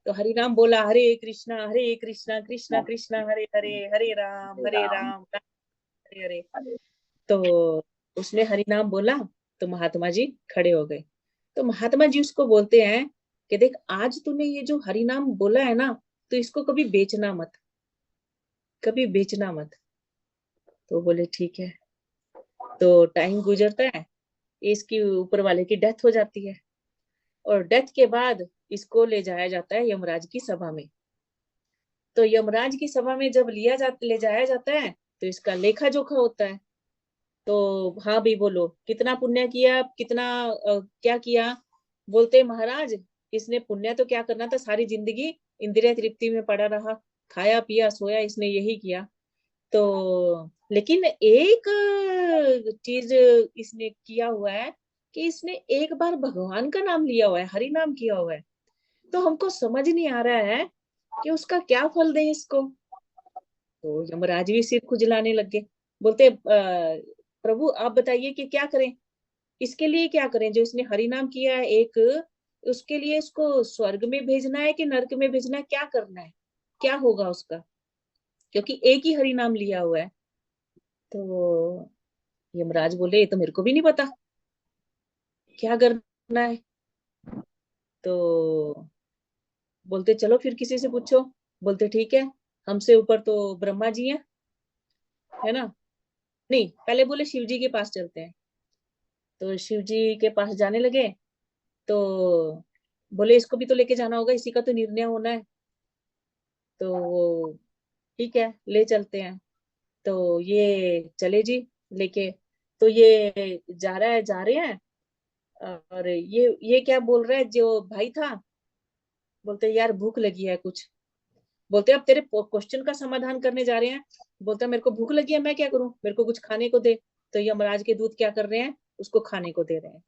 तो हरि नाम बोला, हरे कृष्णा कृष्णा कृष्णा हरे हरे, हरे राम हरे हरे। तो उसने हरि नाम बोला तो महात्मा जी खड़े हो गए। तो महात्मा जी उसको बोलते हैं कि देख आज तूने ये जो हरि नाम बोला है ना, तो इसको कभी बेचना मत, कभी बेचना मत। तो बोले ठीक है। तो टाइम गुजरता है, इसकी ऊपर वाले की डेथ हो जाती है। और डेथ के बाद इसको ले जाया जाता है यमराज की सभा में। तो यमराज की सभा में जब ले जाया जाता है तो इसका लेखा जोखा होता है। तो हाँ भी बोलो कितना पुण्य किया, कितना क्या किया। बोलते महाराज इसने पुण्य तो क्या करना था, सारी जिंदगी इंद्रिय तृप्ति में पड़ा रहा, खाया पिया सोया, इसने यही किया। तो लेकिन एक चीज इसने किया हुआ है कि इसने एक बार भगवान का नाम लिया हुआ है, हरि नाम किया हुआ है। तो हमको समझ नहीं आ रहा है कि उसका क्या फल दें इसको। तो यमराज भी सिर खुजलाने लग गए। बोलते प्रभु आप बताइए कि क्या करें, इसके लिए क्या करें जो इसने हरि नाम किया है एक, उसके लिए इसको स्वर्ग में भेजना है कि नरक में भेजना है, क्या करना है, क्या होगा उसका, क्योंकि एक ही हरि नाम लिया हुआ है। तो यमराज बोले ये तो मेरे को भी नहीं पता क्या करना है। तो बोलते चलो फिर किसी से पूछो। बोलते ठीक है, हमसे ऊपर तो ब्रह्मा जी है ना। नहीं पहले बोले शिव जी के पास चलते हैं। तो शिव जी के पास जाने लगे। तो बोले इसको भी तो लेके जाना होगा, इसी का तो निर्णय होना है। तो वो ठीक है ले चलते हैं। तो ये चले जी लेके। तो ये जा रहे हैं। और ये क्या बोल रहा है जो भाई था, बोलते यार भूख लगी है कुछ। बोलते अब तेरे क्वेश्चन का समाधान करने जा रहे हैं। बोलता मेरे को भूख लगी है, मैं क्या करूं, मेरे को कुछ खाने को दे। तो यमराज के दूत क्या कर रहे हैं, उसको खाने को दे रहे हैं,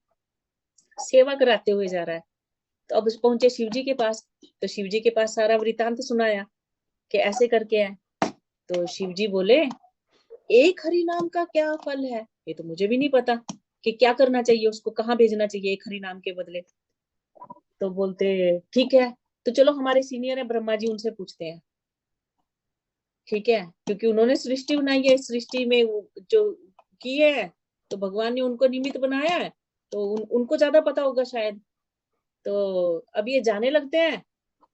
सेवा कराते हुए जा रहा है। तो अब पहुंचे शिव जी के पास। तो शिव जी के पास सारा वृतांत सुनाया कि ऐसे करके है। तो शिव जी बोले एक हरि नाम का क्या फल है, ये तो मुझे भी नहीं पता कि क्या करना चाहिए, उसको कहाँ भेजना चाहिए एक हरि नाम के बदले। तो बोलते ठीक है, तो चलो हमारे सीनियर है ब्रह्मा जी, उनसे पूछते हैं। ठीक है, क्योंकि उन्होंने सृष्टि बनाई है, इस सृष्टि में जो की है तो भगवान ने उनको निमित्त बनाया है। तो उनको ज्यादा पता होगा शायद। तो अब ये जाने लगते हैं।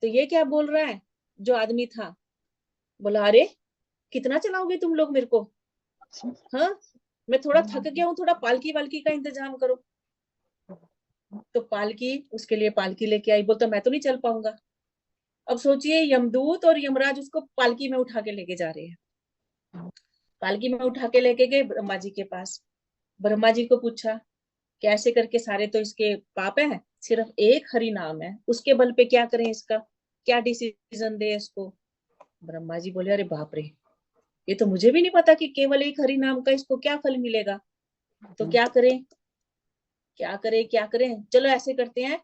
तो ये क्या बोल रहा है जो आदमी था, बोला अरे कितना चलाओगे तुम लोग मेरे को, हाँ मैं थोड़ा थक गया हूँ, थोड़ा पालकी वालकी का इंतजाम करो। तो पालकी, उसके लिए पालकी लेके आई। बोलता मैं तो नहीं चल पाऊंगा। अब सोचिए यमदूत और यमराज उसको पालकी में उठा के लेके जा रहे हैं। पालकी में उठा के लेके गए ब्रह्मा जी के पास। ब्रह्मा जी को पूछा कैसे करके, सारे तो इसके पाप है, सिर्फ एक हरि नाम है, उसके बल पे क्या करें, इसका क्या डिसीजन दे इसको। ब्रह्मा जी बोले अरे बाप रे, ये तो मुझे भी नहीं पता कि केवल एक हरि नाम का इसको क्या फल मिलेगा। तो क्या करें, क्या करें, क्या करें, चलो ऐसे करते हैं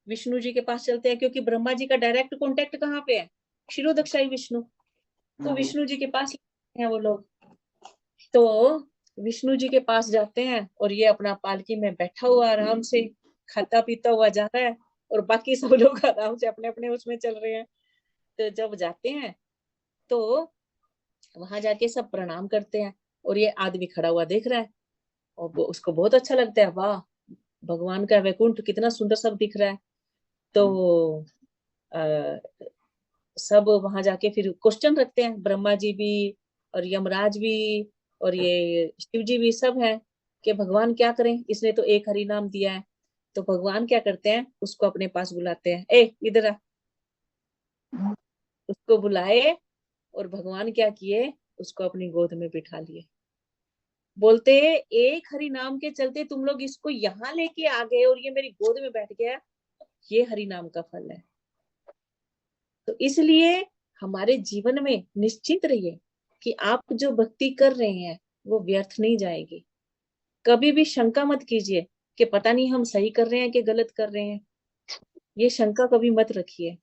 विष्णु जी के पास चलते हैं, क्योंकि ब्रह्मा जी का डायरेक्ट कांटेक्ट कहाँ पे है, क्षीरोदक्षाई विष्णु। तो विष्णु जी के पास हैं वो लोग। तो विष्णु जी के पास जाते हैं और ये अपना पालकी में बैठा हुआ आराम से खाता पीता हुआ जा रहा है, और बाकी सब लोग आराम से अपने अपने उसमें चल रहे हैं। तो जब जाते हैं तो वहां जाके सब प्रणाम करते हैं, और ये आदमी खड़ा हुआ देख रहा है। और उसको बहुत अच्छा लगता है, वाह भगवान का वैकुंठ कितना सुंदर सब दिख रहा है। तो आ, सब वहां जाके फिर क्वेश्चन रखते हैं, ब्रह्मा जी भी और यमराज भी और ये शिव जी भी सब हैं कि भगवान क्या करें, इसने तो एक हरि नाम दिया है। तो भगवान क्या करते हैं, उसको अपने पास बुलाते हैं, ए इधर आ। उसको बुलाए और भगवान क्या किए, उसको अपनी गोद में बिठा लिए। बोलते एक हरि नाम के चलते तुम लोग इसको यहाँ लेके आ गए और ये मेरी गोद में बैठ गया, ये हरि नाम का फल है। तो इसलिए हमारे जीवन में निश्चित रहिए कि आप जो भक्ति कर रहे हैं वो व्यर्थ नहीं जाएगी। कभी भी शंका मत कीजिए कि पता नहीं हम सही कर रहे हैं कि गलत कर रहे हैं, ये शंका कभी मत रखिए।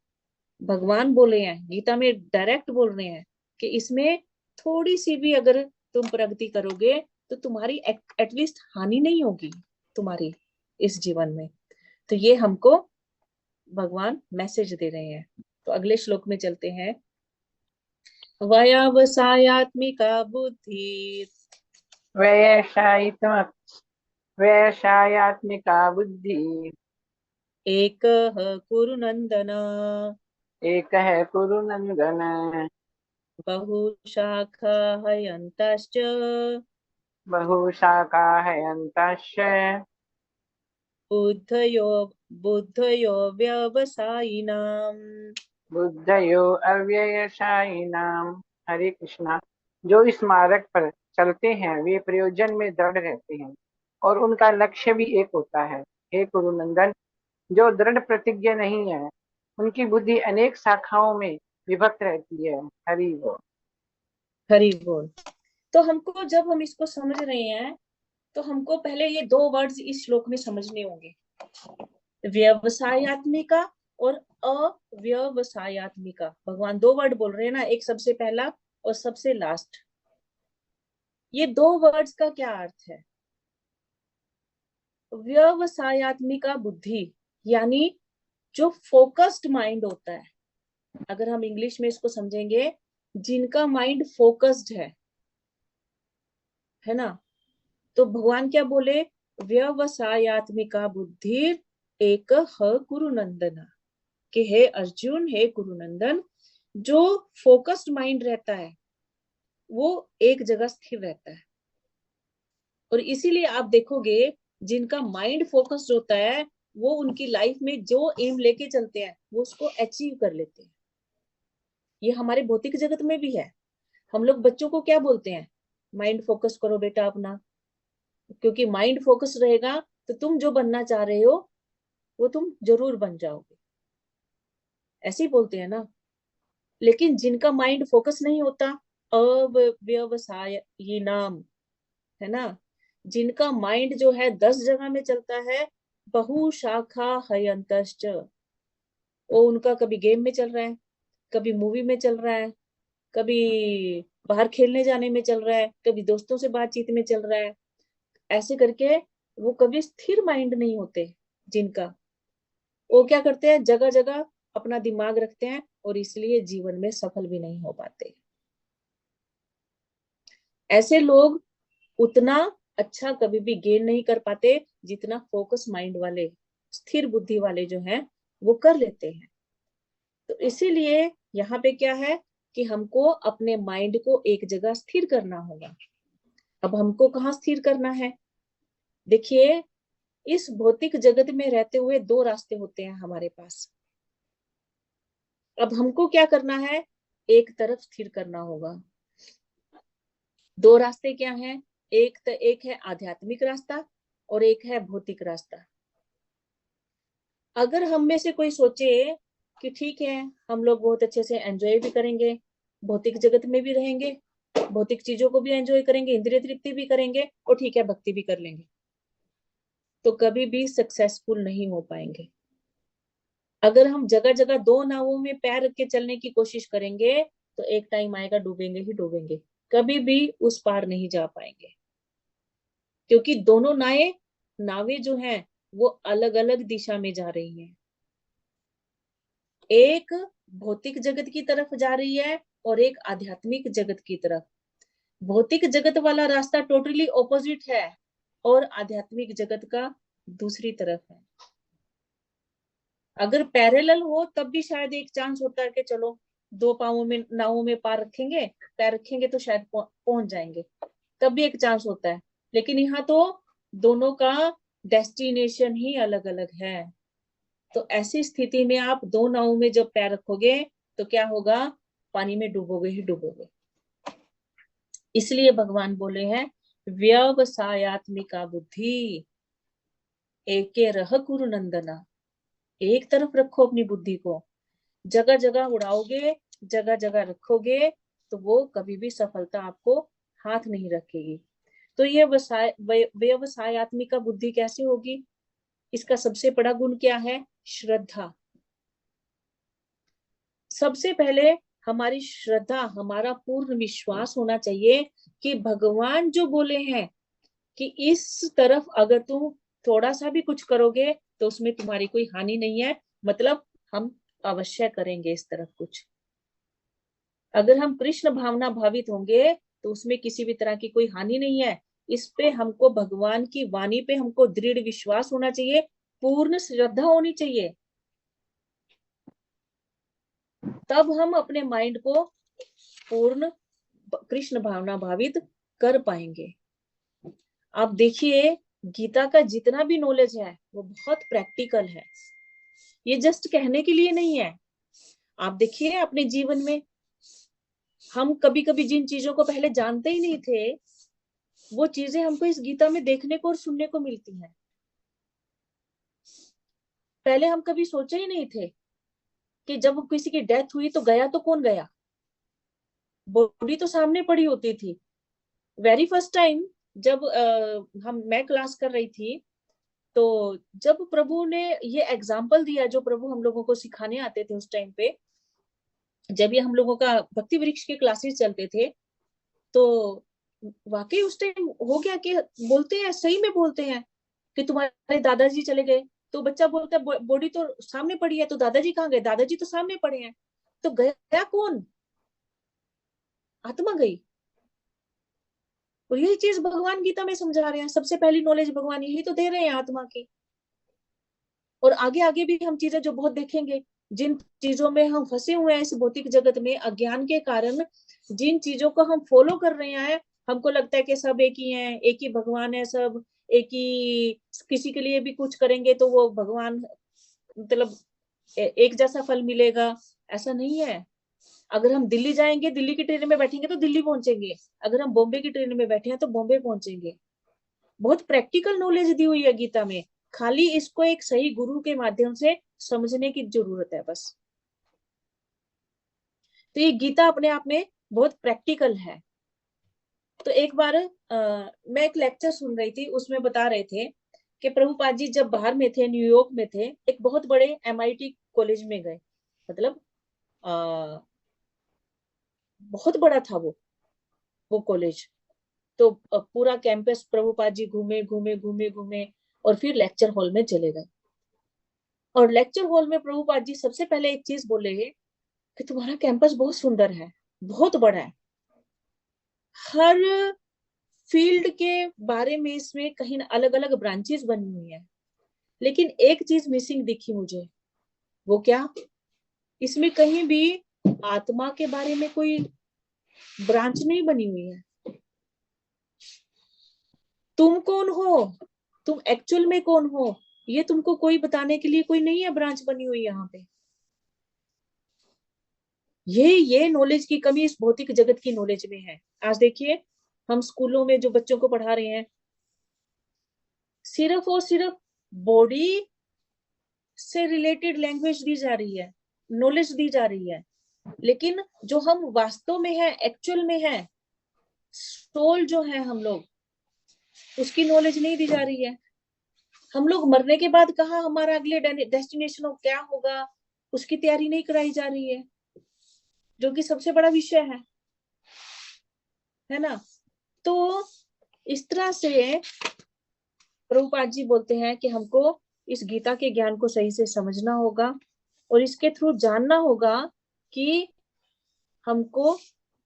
भगवान बोले हैं, गीता में डायरेक्ट बोल रहे हैं कि इसमें थोड़ी सी भी अगर तुम प्रगति करोगे तो तुम्हारी एटलीस्ट हानि नहीं होगी तुम्हारी इस जीवन में। तो ये हमको भगवान मैसेज दे रहे हैं। तो अगले श्लोक में चलते हैं। वयावसायात्मिका बुद्धि व्ययशायित्म व्ययशायात्मिका बुद्धि एक कुरु नंदन एक है कुरु नंदन बहुशाखा हयन्तश्च बहुशाखा है अंतश्च बुद्धयो बुद्धयो व्यवसायिनाम्। बुद्धयो अव्ययशायिनाम। हरे कृष्णा। जो इस मार्ग पर चलते हैं वे प्रयोजन में दृढ़ रहते हैं और उनका लक्ष्य भी एक होता है। हे कुरुनंदन, जो दृढ़ प्रतिज्ञ नहीं है उनकी बुद्धि अनेक शाखाओं में विभक्त रहती है। हरि बोल। हरि बोल। तो हमको जब हम इसको समझ रहे हैं तो हमको पहले ये दो वर्ड्स इस श्लोक में समझने होंगे, व्यवसायत्मिका और अव्यवसायत्मिका। भगवान दो वर्ड बोल रहे हैं ना, एक सबसे पहला और सबसे लास्ट। ये दो वर्ड्स का क्या अर्थ है? व्यवसायत्मिका बुद्धि यानी जो फोकस्ड माइंड होता है, अगर हम इंग्लिश में इसको समझेंगे, जिनका माइंड फोकस्ड है ना। तो भगवान क्या बोले, व्यवसायत्मिका बुद्धि एक ह कुरुनंदना, कि हे अर्जुन हे कुरुनंदन, जो फोकस्ड माइंड रहता है वो एक जगह स्थिर रहता है। और इसीलिए आप देखोगे जिनका माइंड फोकस्ड होता है वो उनकी लाइफ में जो एम लेके चलते हैं वो उसको अचीव कर लेते हैं। ये हमारे भौतिक जगत में भी है। हम लोग बच्चों को क्या बोलते हैं, माइंड फोकस करो बेटा अपना, क्योंकि माइंड फोकस रहेगा तो तुम जो बनना चाह रहे हो वो तुम जरूर बन जाओगे, ऐसे ही बोलते हैं ना। लेकिन जिनका माइंड फोकस नहीं होता, अव्यवसाय ये नाम है ना, जिनका माइंड जो है 10 जगह में चलता है, बहुशाखा हयंतश्च, वो उनका कभी गेम में चल रहा है, कभी मूवी में चल रहा है, कभी बाहर खेलने जाने में चल रहा है, कभी दोस्तों से बातचीत में चल रहा है। ऐसे करके वो कभी स्थिर माइंड नहीं होते जिनका। वो क्या करते हैं, जगह जगह अपना दिमाग रखते हैं और इसलिए जीवन में सफल भी नहीं हो पाते। ऐसे लोग उतना अच्छा कभी भी गेन नहीं कर पाते जितना फोकस माइंड वाले, स्थिर बुद्धि वाले जो हैं वो कर लेते हैं। तो इसीलिए यहाँ पे क्या है कि हमको अपने माइंड को एक जगह स्थिर करना होगा। अब हमको कहाँ स्थिर करना है, देखिए इस भौतिक जगत में रहते हुए दो रास्ते होते हैं हमारे पास। अब हमको क्या करना है, एक तरफ स्थिर करना होगा। दो रास्ते क्या हैं, एक है आध्यात्मिक रास्ता और एक है भौतिक रास्ता। अगर हम में से कोई सोचे कि ठीक है हम लोग बहुत अच्छे से एंजॉय भी करेंगे, भौतिक जगत में भी रहेंगे, भौतिक चीजों को भी एंजॉय करेंगे, इंद्रिय तृप्ति भी करेंगे और ठीक है भक्ति भी कर लेंगे, तो कभी भी सक्सेसफुल नहीं हो पाएंगे। अगर हम जगह जगह दो नावों में पैर रख के चलने की कोशिश करेंगे तो एक टाइम आएगा डूबेंगे ही डूबेंगे, कभी भी उस पार नहीं जा पाएंगे। क्योंकि दोनों नावें जो हैं वो अलग अलग दिशा में जा रही हैं। एक भौतिक जगत की तरफ जा रही है और एक आध्यात्मिक जगत की तरफ। भौतिक जगत वाला रास्ता टोटली ऑपोजिट है, और आध्यात्मिक जगत का दूसरी तरफ है। अगर पैरेलल हो तब भी शायद एक चांस होता है कि चलो दो पावों में नावों में पैर रखेंगे तो शायद पहुंच जाएंगे, तब भी एक चांस होता है। लेकिन यहाँ तो दोनों का डेस्टिनेशन ही अलग अलग है। तो ऐसी स्थिति में आप दो नावों में जब पैर रखोगे तो क्या होगा, पानी में डूबोगे ही डूबोगे। इसलिए भगवान बोले हैं व्यवसायत्मिका बुद्धि एके रह कुरु नंदना। एक तरफ रखो अपनी बुद्धि को, जगह जगह उड़ाओगे, जगह जगह रखोगे तो वो कभी भी सफलता आपको हाथ नहीं रखेगी। तो ये व्यवसायत्मिका बुद्धि कैसे होगी? इसका सबसे बड़ा गुण क्या है? श्रद्धा। सबसे पहले हमारी श्रद्धा, हमारा पूर्ण विश्वास होना चाहिए कि भगवान जो बोले हैं कि इस तरफ अगर तुम थोड़ा सा भी कुछ करोगे तो उसमें तुम्हारी कोई हानि नहीं है, मतलब हम अवश्य करेंगे इस तरफ कुछ। अगर हम कृष्ण भावना भावित होंगे तो उसमें किसी भी तरह की कोई हानि नहीं है। इस पे हमको, भगवान की वाणी पे हमको दृढ़ विश्वास होना चाहिए, पूर्ण श्रद्धा होनी चाहिए, तब हम अपने माइंड को पूर्ण कृष्ण भावना भावित कर पाएंगे। आप देखिए गीता का जितना भी नॉलेज है वो बहुत प्रैक्टिकल है, ये जस्ट कहने के लिए नहीं है। आप देखिए अपने जीवन में, हम कभी कभी जिन चीजों को पहले जानते ही नहीं थे वो चीजें हमको इस गीता में देखने को और सुनने को मिलती हैं। पहले हम कभी सोचे ही नहीं थे कि जब किसी की डेथ हुई तो गया तो कौन गया, बॉडी तो सामने पड़ी होती थी। वेरी फर्स्ट टाइम जब मैं क्लास कर रही थी तो जब प्रभु ने ये एग्जाम्पल दिया, जो प्रभु हम लोगों को सिखाने आते थे उस टाइम पे, जब ये हम लोगों का भक्ति वृक्ष के क्लासेस चलते थे, तो वाकई उस टाइम हो गया कि बोलते हैं, सही में बोलते हैं कि तुम्हारे दादाजी चले गए। तो बच्चा बोलता है बॉडी तो सामने पड़ी है तो दादाजी कहाँ गए, दादाजी तो सामने पड़े हैं। तो गया कौन? आत्मा गई। और यही चीज भगवान गीता में समझा रहे हैं, सबसे पहली नॉलेज भगवान यही तो दे रहे हैं आत्मा की। और आगे आगे भी हम चीजें जो बहुत देखेंगे, जिन चीजों में हम फंसे हुए हैं इस भौतिक जगत में अज्ञान के कारण, जिन चीजों को हम फॉलो कर रहे हैं, हमको लगता है कि सब एक ही हैं, एक ही भगवान है, सब एक ही, किसी के लिए भी कुछ करेंगे तो वो भगवान, मतलब एक जैसा फल मिलेगा, ऐसा नहीं है। अगर हम दिल्ली जाएंगे, दिल्ली की ट्रेन में बैठेंगे तो दिल्ली पहुंचेंगे, अगर हम बॉम्बे की ट्रेन में बैठे हैं तो बॉम्बे पहुंचेंगे। बहुत प्रैक्टिकल नॉलेज दी हुई है गीता में, खाली इसको एक सही गुरु के माध्यम से समझने की जरूरत है बस। तो ये गीता अपने आप में बहुत प्रैक्टिकल है। तो एक बार मैं एक लेक्चर सुन रही थी, उसमें बता रहे थे कि प्रभुपाद जी जब बाहर में थे, न्यूयॉर्क में थे, एक बहुत बड़े एमआईटी कॉलेज में गए, मतलब आ, बहुत बड़ा था वो कॉलेज। तो पूरा कैंपस प्रभुपाद जी घूमे घूमे घूमे घूमे और फिर लेक्चर हॉल में चले गए। और लेक्चर हॉल में प्रभुपाद जी सबसे पहले एक चीज बोले कि तुम्हारा कैंपस बहुत सुंदर है, बहुत बड़ा है, हर फील्ड के बारे में इसमें कहीं अलग अलग ब्रांचेस बनी हुई है, लेकिन एक चीज मिसिंग दिखी मुझे। वो क्या? इसमें कहीं भी आत्मा के बारे में कोई ब्रांच नहीं बनी हुई है। तुम कौन हो, तुम एक्चुअल में कौन हो, ये तुमको कोई बताने के लिए कोई नहीं है ब्रांच बनी हुई यहाँ पे। ये नॉलेज की कमी इस भौतिक जगत की नॉलेज में है। आज देखिए हम स्कूलों में जो बच्चों को पढ़ा रहे हैं, सिर्फ और सिर्फ बॉडी से रिलेटेड लैंग्वेज दी जा रही है, नॉलेज दी जा रही है, लेकिन जो हम वास्तव में है, एक्चुअल में है, सोल जो है हम लोग, उसकी नॉलेज नहीं दी जा रही है। हम लोग मरने के बाद कहाँ हमारा अगले डेस्टिनेशन हो, क्या होगा, उसकी तैयारी नहीं कराई जा रही है, जो कि सबसे बड़ा विषय है ना। तो इस तरह से प्रभुपाद जी बोलते हैं कि हमको इस गीता के ज्ञान को सही से समझना होगा और इसके थ्रू जानना होगा कि हमको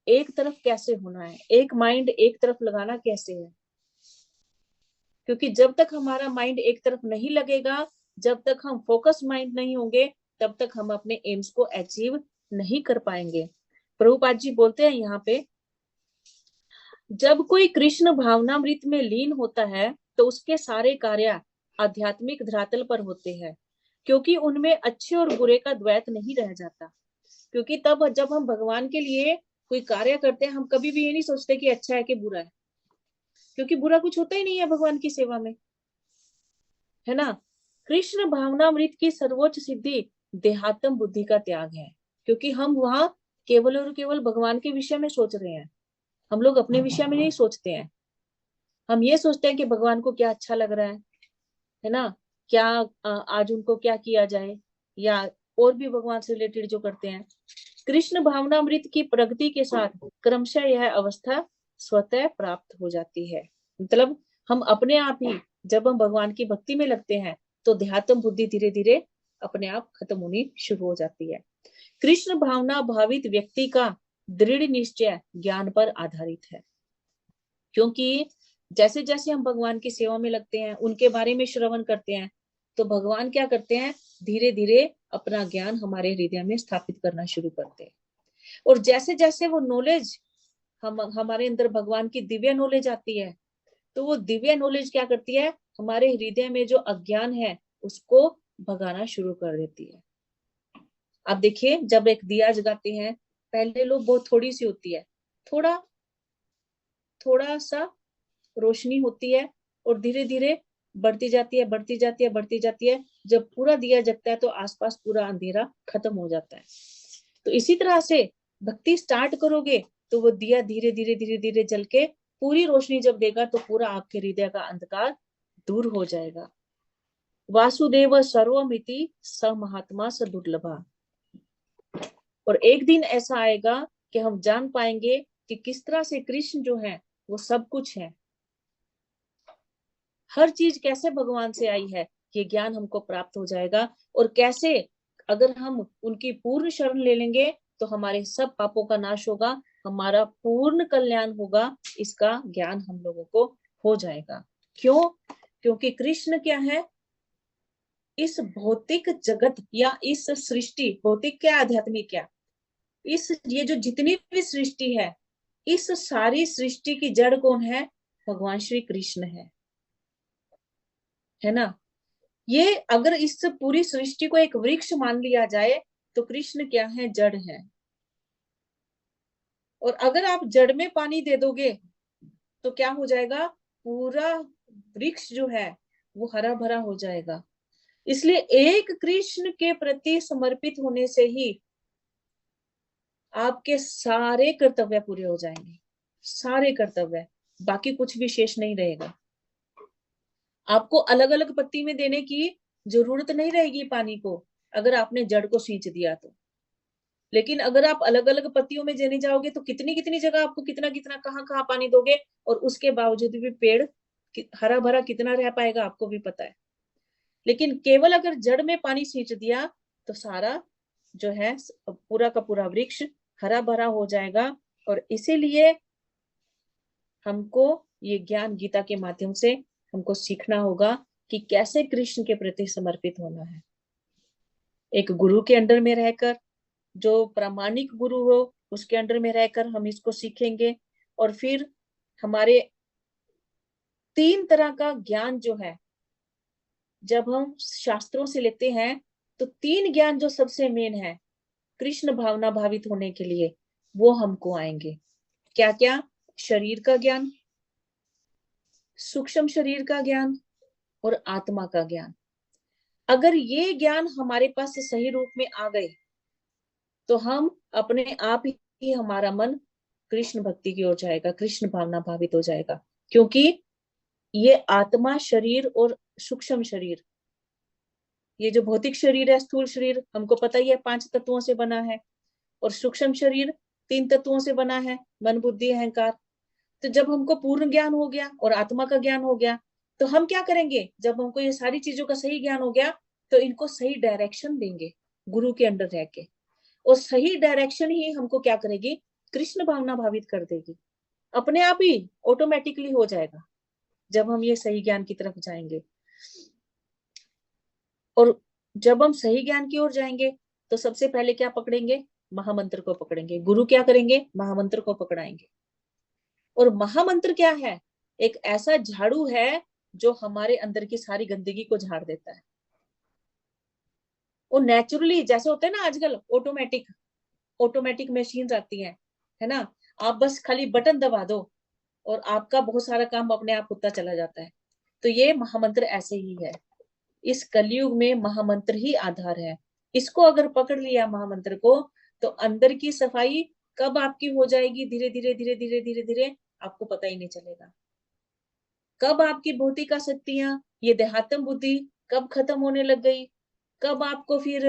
एक तरफ कैसे होना है, एक माइंड एक तरफ लगाना कैसे है। क्योंकि जब तक हमारा माइंड एक तरफ नहीं लगेगा, जब तक हम फोकस माइंड नहीं होंगे, तब तक हम अपने एम्स को अचीव नहीं कर पाएंगे। प्रभुपाद जी बोलते हैं यहाँ पे, जब कोई कृष्ण भावनामृत में लीन होता है तो उसके सारे कार्य आध्यात्मिक धरातल पर होते हैं, क्योंकि उनमें अच्छे और बुरे का द्वैत नहीं रह जाता। क्योंकि तब जब हम भगवान के लिए कोई कार्य करते हैं, हम कभी भी ये नहीं सोचते कि अच्छा है कि बुरा है, क्योंकि बुरा कुछ होता ही नहीं है भगवान की सेवा में, है ना। कृष्ण भावनामृत की सर्वोच्च सिद्धि देहात्म बुद्धि का त्याग है, क्योंकि हम वहां केवल और केवल भगवान के विषय में सोच रहे हैं, हम लोग अपने विषय में नहीं सोचते हैं। हम ये सोचते हैं कि भगवान को क्या अच्छा लग रहा है ना, क्या आज उनको क्या किया जाए, या और भी भगवान से रिलेटेड जो करते हैं। कृष्ण भावनामृत की प्रगति के साथ क्रमशः यह अवस्था स्वतः प्राप्त हो जाती है। मतलब हम अपने आप ही जब हम भगवान की भक्ति में लगते हैं तो देहात्म बुद्धि धीरे धीरे अपने आप खत्म होनी शुरू हो जाती है। कृष्ण भावना भावित व्यक्ति का दृढ़ निश्चय ज्ञान पर आधारित है, क्योंकि जैसे जैसे हम भगवान की सेवा में लगते हैं, उनके बारे में श्रवण करते हैं, तो भगवान क्या करते हैं, धीरे धीरे अपना ज्ञान हमारे हृदय में स्थापित करना शुरू करते हैं। और जैसे जैसे वो नॉलेज हमारे अंदर भगवान की दिव्य नॉलेज आती है, तो वो दिव्य नॉलेज क्या करती है, हमारे हृदय में जो अज्ञान है उसको भगाना शुरू कर देती है। आप देखिए, जब एक दिया जगाते हैं, पहले लोग बहुत थोड़ी सी होती है, थोड़ा थोड़ा सा रोशनी होती है, और धीरे धीरे बढ़ती जाती है, बढ़ती जाती है, बढ़ती जाती है। जब पूरा दिया जगता है तो आसपास पूरा अंधेरा खत्म हो जाता है। तो इसी तरह से भक्ति स्टार्ट करोगे तो वो दिया धीरे धीरे धीरे धीरे जल के पूरी रोशनी जब देगा तो पूरा आपके हृदय का अंधकार दूर हो जाएगा। वासुदेव सर्वमिति स महात्मा स दुर्लभा। और एक दिन ऐसा आएगा कि हम जान पाएंगे कि किस तरह से कृष्ण जो है वो सब कुछ है, हर चीज कैसे भगवान से आई है, ये ज्ञान हमको प्राप्त हो जाएगा। और कैसे अगर हम उनकी पूर्ण शरण ले लेंगे तो हमारे सब पापों का नाश होगा, हमारा पूर्ण कल्याण होगा, इसका ज्ञान हम लोगों को हो जाएगा। क्यों? क्योंकि कृष्ण क्या है, इस भौतिक जगत या इस सृष्टि, भौतिक क्या आध्यात्मिक क्या, इस ये जो जितनी भी सृष्टि है, इस सारी सृष्टि की जड़ कौन है, भगवान श्री कृष्ण है ना। ये अगर इस पूरी सृष्टि को एक वृक्ष मान लिया जाए तो कृष्ण क्या है, जड़ है। और अगर आप जड़ में पानी दे दोगे तो क्या हो जाएगा, पूरा वृक्ष जो है वो हरा भरा हो जाएगा। इसलिए एक कृष्ण के प्रति समर्पित होने से ही आपके सारे कर्तव्य पूरे हो जाएंगे, सारे कर्तव्य, बाकी कुछ भी शेष नहीं रहेगा। आपको अलग अलग पत्ती में देने की जरूरत नहीं रहेगी पानी को, अगर आपने जड़ को सींच दिया तो। लेकिन अगर आप अलग अलग पत्तियों में देने जाओगे तो कितनी कितनी जगह आपको कितना कितना कहाँ कहाँ पानी दोगे, और उसके बावजूद भी पेड़ हरा भरा कितना रह पाएगा आपको भी पता है। लेकिन केवल अगर जड़ में पानी सींच दिया तो सारा जो है पूरा का पूरा वृक्ष हरा भरा हो जाएगा। और इसीलिए हमको ये ज्ञान गीता के माध्यम से हमको सीखना होगा कि कैसे कृष्ण के प्रति समर्पित होना है। एक गुरु के अंडर में रहकर, जो प्रामाणिक गुरु हो उसके अंडर में रहकर हम इसको सीखेंगे। और फिर हमारे तीन तरह का ज्ञान जो है जब हम शास्त्रों से लेते हैं, तो तीन ज्ञान जो सबसे मेन है कृष्ण भावना भावित होने के लिए, वो हमको आएंगे। क्या क्या? शरीर का ज्ञान, सूक्ष्म शरीर का ज्ञान, और आत्मा का ज्ञान। अगर ये ज्ञान हमारे पास सही रूप में आ गए तो हम अपने आप ही हमारा मन कृष्ण भक्ति की ओर जाएगा, कृष्ण भावना भावित हो जाएगा। क्योंकि ये आत्मा शरीर और सूक्ष्म शरीर, ये जो भौतिक शरीर है, स्थूल शरीर, हमको पता ही है 5 तत्वों से बना है, और सूक्ष्म शरीर 3 तत्वों से बना है, मन बुद्धि अहंकार। तो जब हमको पूर्ण ज्ञान हो गया और आत्मा का ज्ञान हो गया, तो हम क्या करेंगे, जब हमको ये सारी चीजों का सही ज्ञान हो गया तो इनको सही डायरेक्शन देंगे गुरु के अंडर रह के। और सही डायरेक्शन ही हमको क्या करेगी, कृष्ण भावना भावित कर देगी, अपने आप ही ऑटोमेटिकली हो जाएगा। जब हम ये सही ज्ञान की तरफ जाएंगे। और जब हम सही ज्ञान की ओर जाएंगे तो सबसे पहले क्या पकड़ेंगे? महामंत्र को पकड़ेंगे। गुरु क्या करेंगे? महामंत्र को पकड़ाएंगे। और महामंत्र क्या है? एक ऐसा झाड़ू है जो हमारे अंदर की सारी गंदगी को झाड़ देता है। वो नेचुरली, जैसे होता है ना आजकल ऑटोमेटिक ऑटोमेटिक मशीन आती है ना, आप बस खाली बटन दबा दो और आपका बहुत सारा काम अपने आप होता चला जाता है। तो ये महामंत्र ऐसे ही है। इस कलयुग में महामंत्र ही आधार है। इसको अगर पकड़ लिया महामंत्र को, तो अंदर की सफाई कब आपकी हो जाएगी, धीरे धीरे धीरे धीरे धीरे धीरे आपको पता ही नहीं चलेगा। कब आपकी भौतिक आसक्तियां, ये देहात्म बुद्धि कब खत्म होने लग गई, कब आपको फिर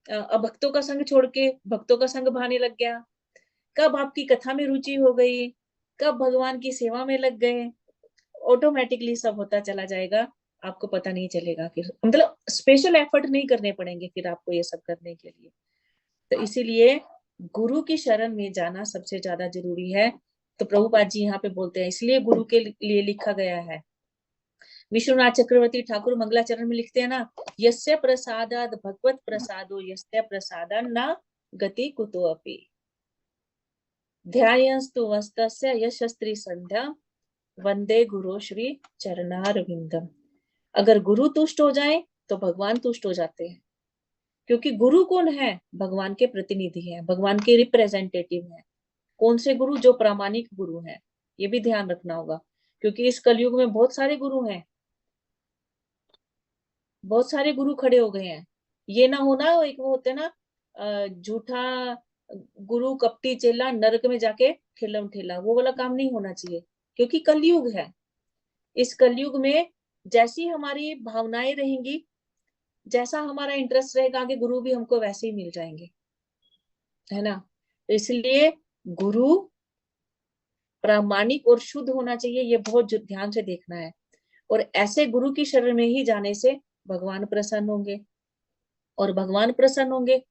अभक्तों का संग छोड़ के भक्तों का संग भाने लग गया, कब आपकी कथा में रुचि हो गई, कब भगवान की सेवा में लग गए, ऑटोमेटिकली सब होता चला जाएगा। आपको पता नहीं चलेगा, फिर मतलब स्पेशल एफर्ट नहीं करने पड़ेंगे फिर आपको ये सब करने के लिए। तो इसीलिए गुरु की शरण में जाना सबसे ज्यादा जरूरी है। तो प्रभुपाद जी यहाँ पे बोलते हैं, इसलिए गुरु के लिए लिखा गया है। विश्वनाथ चक्रवर्ती ठाकुर मंगलाचरण में लिखते हैं ना, यस्य प्रसादाद भगवत प्रसादो यस्य प्रसादान न गति कुतो अपि ध्यायस्तु वस्तस्य यशस्त्री संध्या वंदे गुरु श्री चरणारविंदम। अगर गुरु तुष्ट हो जाए तो भगवान तुष्ट हो जाते हैं। क्योंकि गुरु कौन है? भगवान के प्रतिनिधि हैं, भगवान के रिप्रेजेंटेटिव हैं। कौन से गुरु? जो प्रामाणिक गुरु हैं। ये भी ध्यान रखना होगा, क्योंकि इस कलयुग में बहुत सारे गुरु हैं, बहुत सारे गुरु खड़े हो गए हैं। ये ना होना, एक वो होते ना झूठा गुरु कपटी चेला नरक में जाके ठेलम ठेला, वो वाला काम नहीं होना चाहिए। क्योंकि कलयुग है। इस कलयुग में जैसी हमारी भावनाएं रहेंगी, जैसा हमारा इंटरेस्ट रहेगा, आगे गुरु भी हमको वैसे ही मिल जाएंगे, है ना। तो इसलिए गुरु प्रामाणिक और शुद्ध होना चाहिए, ये बहुत ध्यान से देखना है। और ऐसे गुरु की शरण में ही जाने से भगवान प्रसन्न होंगे, और भगवान प्रसन्न होंगे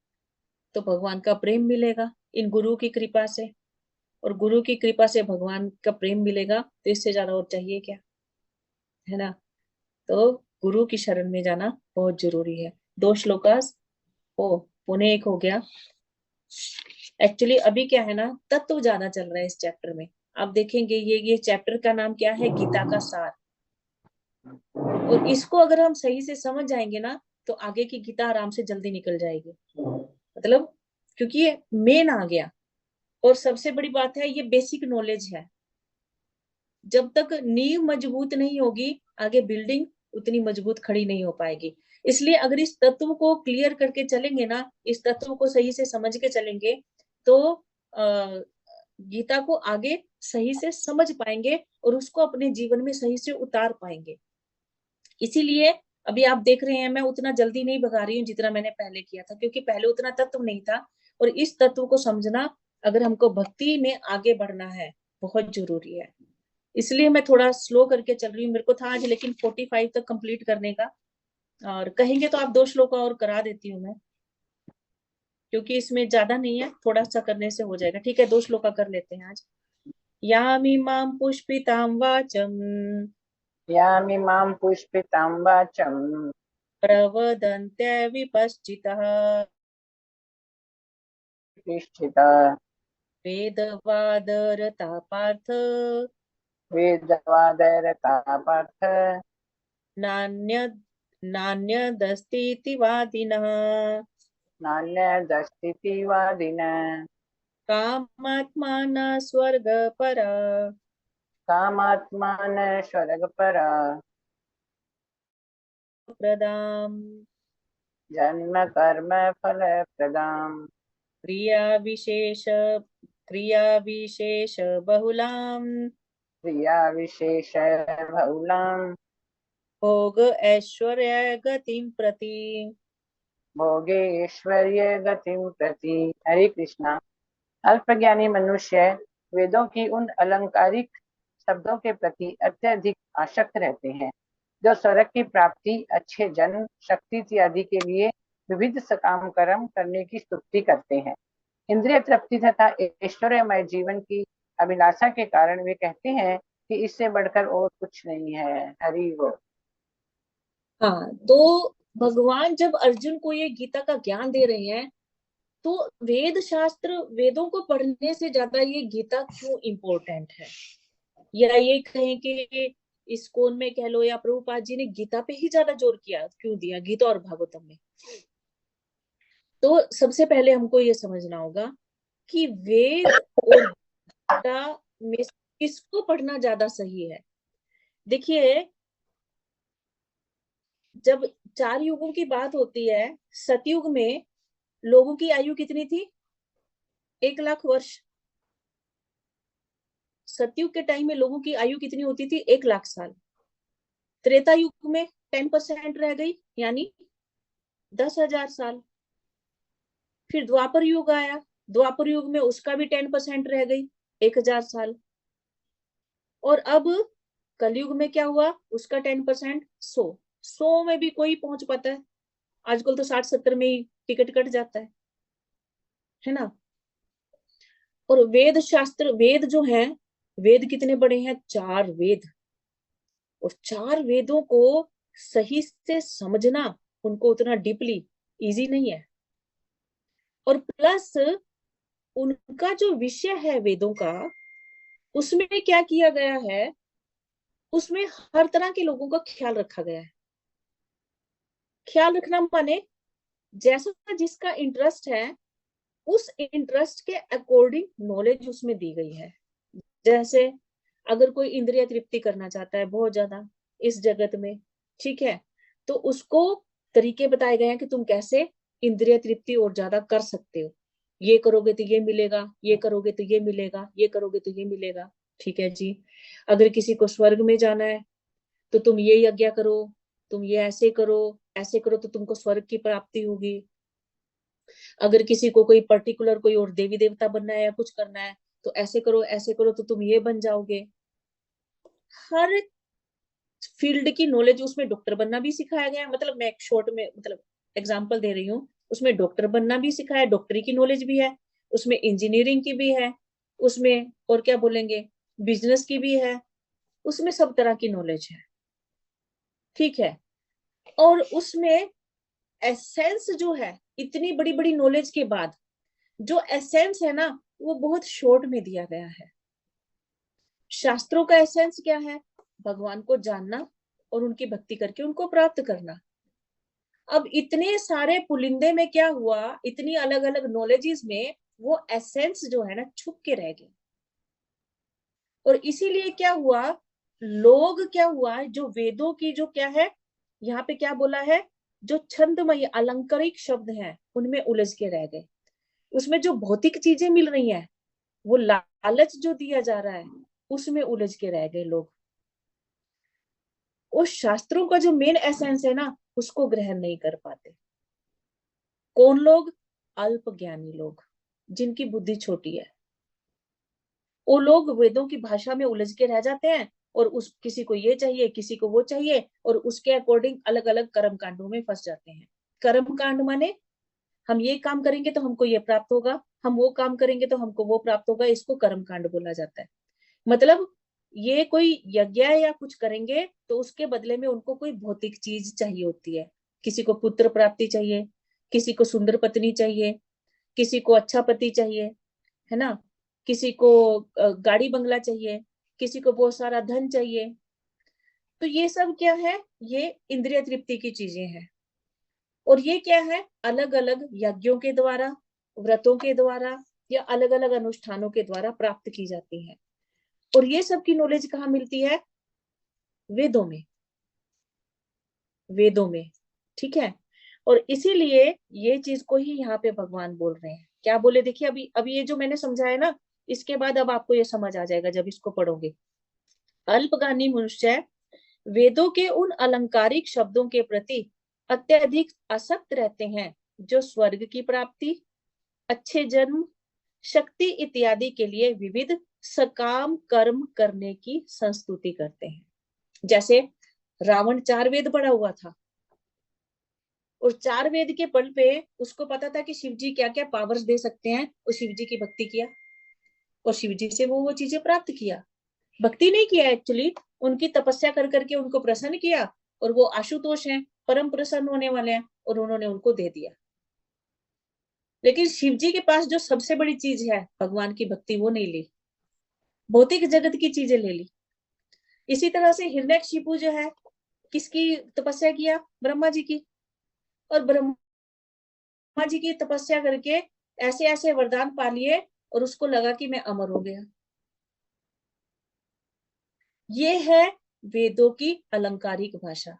तो भगवान का प्रेम मिलेगा इन गुरु की कृपा से, और गुरु की कृपा से भगवान का प्रेम मिलेगा, तो इससे ज्यादा और चाहिए क्या, है ना। तो गुरु की शरण में जाना बहुत जरूरी है। 2 श्लोकास ओ पुणे एक हो गया। एक्चुअली अभी क्या है ना, तत्व ज्यादा चल रहा है इस चैप्टर में। आप देखेंगे ये चैप्टर का नाम क्या है? गीता का सार। और इसको अगर हम सही से समझ जाएंगे ना, तो आगे की गीता आराम से जल्दी निकल जाएगी। मतलब क्योंकि ये मेन आ गया। और सबसे बड़ी बात है, ये बेसिक नॉलेज है। जब तक नींव मजबूत नहीं होगी, आगे बिल्डिंग उतनी मजबूत खड़ी नहीं हो पाएगी। इसलिए अगर इस तत्व को क्लियर करके चलेंगे ना, इस तत्व को सही से समझ के चलेंगे, तो गीता को आगे सही से समझ पाएंगे और उसको अपने जीवन में सही से उतार पाएंगे। इसीलिए अभी आप देख रहे हैं, मैं उतना जल्दी नहीं भगा रही हूँ जितना मैंने पहले किया था, क्योंकि पहले उतना तत्व नहीं था। और इस तत्व को समझना, अगर हमको भक्ति में आगे बढ़ना है, बहुत जरूरी है। इसलिए मैं थोड़ा स्लो करके चल रही हूँ। मेरे को था आज लेकिन 45 तक कंप्लीट करने का, और कहेंगे तो आप 2 श्लोक और करा देती हूँ मैं, क्योंकि इसमें ज्यादा नहीं है, थोड़ा सा करने से हो जाएगा। ठीक है, 2 श्लोक कर लेते हैं आज। यामिमां पुष्पितां वाचम् यामिमां पुष्पितां वाचं प्रवदन्त्य विपश्चितः प्रतिष्ठिता वेदवादरता पार्थ वेदवादरता पार्थ नान्य नान्यदस्तीति वादिनः नान्यदस्तीति वादिन कामात्मान स्वर्गपरा कामात्मान स्वर्गपरा प्रदाम् जन्म कर्म फल प्रदाम् क्रिया विशेष क्रिया विशेष बहुलाम् क्रिया विशेष बहुलाम् भोग ऐश्वर्य गतिं प्रति। भोगेश्वर्य गतिं प्रति। हरे कृष्णा। अल्पज्ञानी मनुष्य वेदों की उन अलंकारिक शब्दों के प्रति अत्यधिक आसक्त रहते हैं जो स्वर्ग की प्राप्ति, अच्छे जन्म, शक्ति इत्यादि के लिए विविध सकाम कर्म करने की स्तुति करते हैं। इंद्रिय तृप्ति तथा ऐश्वर्यमय जीवन की अभिलाषा के कारण वे कहते हैं कि इससे बढ़कर और कुछ नहीं है। हरि वो। हाँ, तो भगवान जब अर्जुन को ये गीता का ज्ञान दे रहे हैं, तो वेद शास्त्र, वेदों को पढ़ने से ज्यादा ये गीता क्यों इम्पोर्टेंट है, या ये कहें कि इस्कॉन में कह लो या प्रभुपाद जी ने गीता पे ही ज्यादा जोर किया क्यों दिया, गीता और भागवतम में। तो सबसे पहले हमको ये समझना होगा कि वेद और गीता में किसको पढ़ना ज्यादा सही है। देखिए, जब 4 युगों की बात होती है, सतयुग में लोगों की आयु कितनी थी? 1 लाख वर्ष। सतयुग के टाइम में लोगों की आयु कितनी होती थी? 1 लाख साल। त्रेता युग में 10% रह गई, यानी 10,000 साल। फिर द्वापर युग आया, द्वापर युग में उसका भी 10% रह गई, 1,000 साल। और अब कलयुग में क्या हुआ? उसका 10%, 100 में भी कोई पहुंच पाता है? आजकल तो 60-70 में ही टिकट कट जाता है ना। और वेद शास्त्र, वेद जो है, वेद कितने बड़े हैं? 4 वेद। और 4 वेदों को सही से समझना, उनको उतना डीपली इजी नहीं है। और प्लस उनका जो विषय है वेदों का, उसमें क्या किया गया है, उसमें हर तरह के लोगों का ख्याल रखा गया है। ख्याल रखना माने जैसा जिसका इंटरेस्ट है, उस इंटरेस्ट के अकॉर्डिंग नॉलेज उसमें दी गई है। जैसे अगर कोई इंद्रिय तृप्ति करना चाहता है बहुत ज्यादा इस जगत में, ठीक है, तो उसको तरीके बताए गए हैं कि तुम कैसे इंद्रिय तृप्ति और ज्यादा कर सकते हो। ये करोगे तो ये मिलेगा, ये करोगे तो ये मिलेगा, ये करोगे तो ये मिलेगा। ठीक है जी। अगर किसी को स्वर्ग में जाना है, तो तुम ये यज्ञ करो, तुम ये ऐसे करो तो तुमको स्वर्ग की प्राप्ति होगी। अगर किसी को कोई पर्टिकुलर कोई और देवी देवता बनना है या कुछ करना है, तो ऐसे करो तो तुम ये बन जाओगे। हर फील्ड की नॉलेज उसमें, डॉक्टर बनना भी सिखाया गया है। मतलब मैं एक शॉर्ट में मतलब एग्जांपल दे रही हूँ। उसमें डॉक्टर बनना भी सिखाया, डॉक्टरी की नॉलेज भी है उसमें, इंजीनियरिंग की भी है उसमें, और क्या बोलेंगे, बिजनेस की भी है उसमें, सब तरह की नॉलेज है। ठीक है। और उसमें एसेंस जो है, इतनी बड़ी बड़ी नॉलेज के बाद जो एसेंस है ना, वो बहुत शॉर्ट में दिया गया है। शास्त्रों का एसेंस क्या है? भगवान को जानना और उनकी भक्ति करके उनको प्राप्त करना। अब इतने सारे पुलिंदे में क्या हुआ, इतनी अलग अलग नॉलेजेस में वो एसेंस जो है ना छुप के रह गए। और इसीलिए क्या हुआ, लोग क्या हुआ, जो वेदों की जो क्या है, यहाँ पे क्या बोला है, जो छंदमय अलंकारिक शब्द हैं उनमें उलझ के रह गए। उसमें जो भौतिक चीजें मिल रही हैं, वो लालच जो दिया जा रहा है, उसमें उलझ के रह गए लोग। उस शास्त्रों का जो मेन एसेंस है ना, उसको ग्रहण नहीं कर पाते। कौन लोग? अल्प ज्ञानी लोग, जिनकी बुद्धि छोटी है। वो लोग वेदों की भाषा में उलझ के रह जाते हैं, और उस किसी को ये चाहिए, किसी को वो चाहिए, और उसके अकॉर्डिंग अलग अलग कर्म कांडों में फंस जाते हैं। कर्म कांड माने हम ये काम करेंगे तो हमको ये प्राप्त होगा, हम वो काम करेंगे तो हमको वो प्राप्त होगा, इसको कर्म कांड बोला जाता है। मतलब ये कोई यज्ञ या कुछ करेंगे तो उसके बदले में उनको कोई भौतिक चीज चाहिए होती है। किसी को पुत्र प्राप्ति चाहिए, किसी को सुंदर पत्नी चाहिए, किसी को अच्छा पति चाहिए, है ना, किसी को गाड़ी बंगला चाहिए, किसी को बहुत सारा धन चाहिए। तो ये सब क्या है? ये इंद्रिय तृप्ति की चीजें हैं। और ये क्या है? अलग अलग यज्ञों के द्वारा, व्रतों के द्वारा, या अलग अलग अनुष्ठानों के द्वारा प्राप्त की जाती है। और ये सब की नॉलेज कहाँ मिलती है? वेदों में, वेदों में। ठीक है। और इसीलिए ये चीज को ही यहाँ पे भगवान बोल रहे हैं। क्या बोले? देखिए, अभी अभी ये जो मैंने समझाया ना, इसके बाद अब आपको ये समझ आ जाएगा जब इसको पढ़ोगे। अल्पज्ञानी मनुष्य वेदों के उन अलंकारिक शब्दों के प्रति अत्यधिक आसक्त रहते हैं, जो स्वर्ग की प्राप्ति, अच्छे जन्म, शक्ति इत्यादि के लिए विविध सकाम कर्म करने की संस्तुति करते हैं। जैसे रावण 4 वेद पढ़ा हुआ था, और 4 वेद के बल पे उसको पता था कि शिव जी क्या क्या पावर्स दे सकते हैं, और शिव जी की भक्ति किया, और शिव जी से वो चीजें प्राप्त किया। भक्ति नहीं किया एक्चुअली, उनकी तपस्या कर करके उनको प्रसन्न किया, और वो आशुतोष हैं, परम प्रसन्न होने वाले हैं, और उन्होंने उनको दे दिया। लेकिन शिव जी के पास जो सबसे बड़ी चीज है भगवान की भक्ति, वो नहीं ली, भौतिक जगत की चीजें ले ली। इसी तरह से हिरण्यकशिपु जो है, किसकी तपस्या किया? ब्रह्मा जी की। और ब्रह्मा जी की तपस्या करके ऐसे ऐसे वरदान पा लिए, और उसको लगा कि मैं अमर हो गया। ये है वेदों की अलंकारिक भाषा।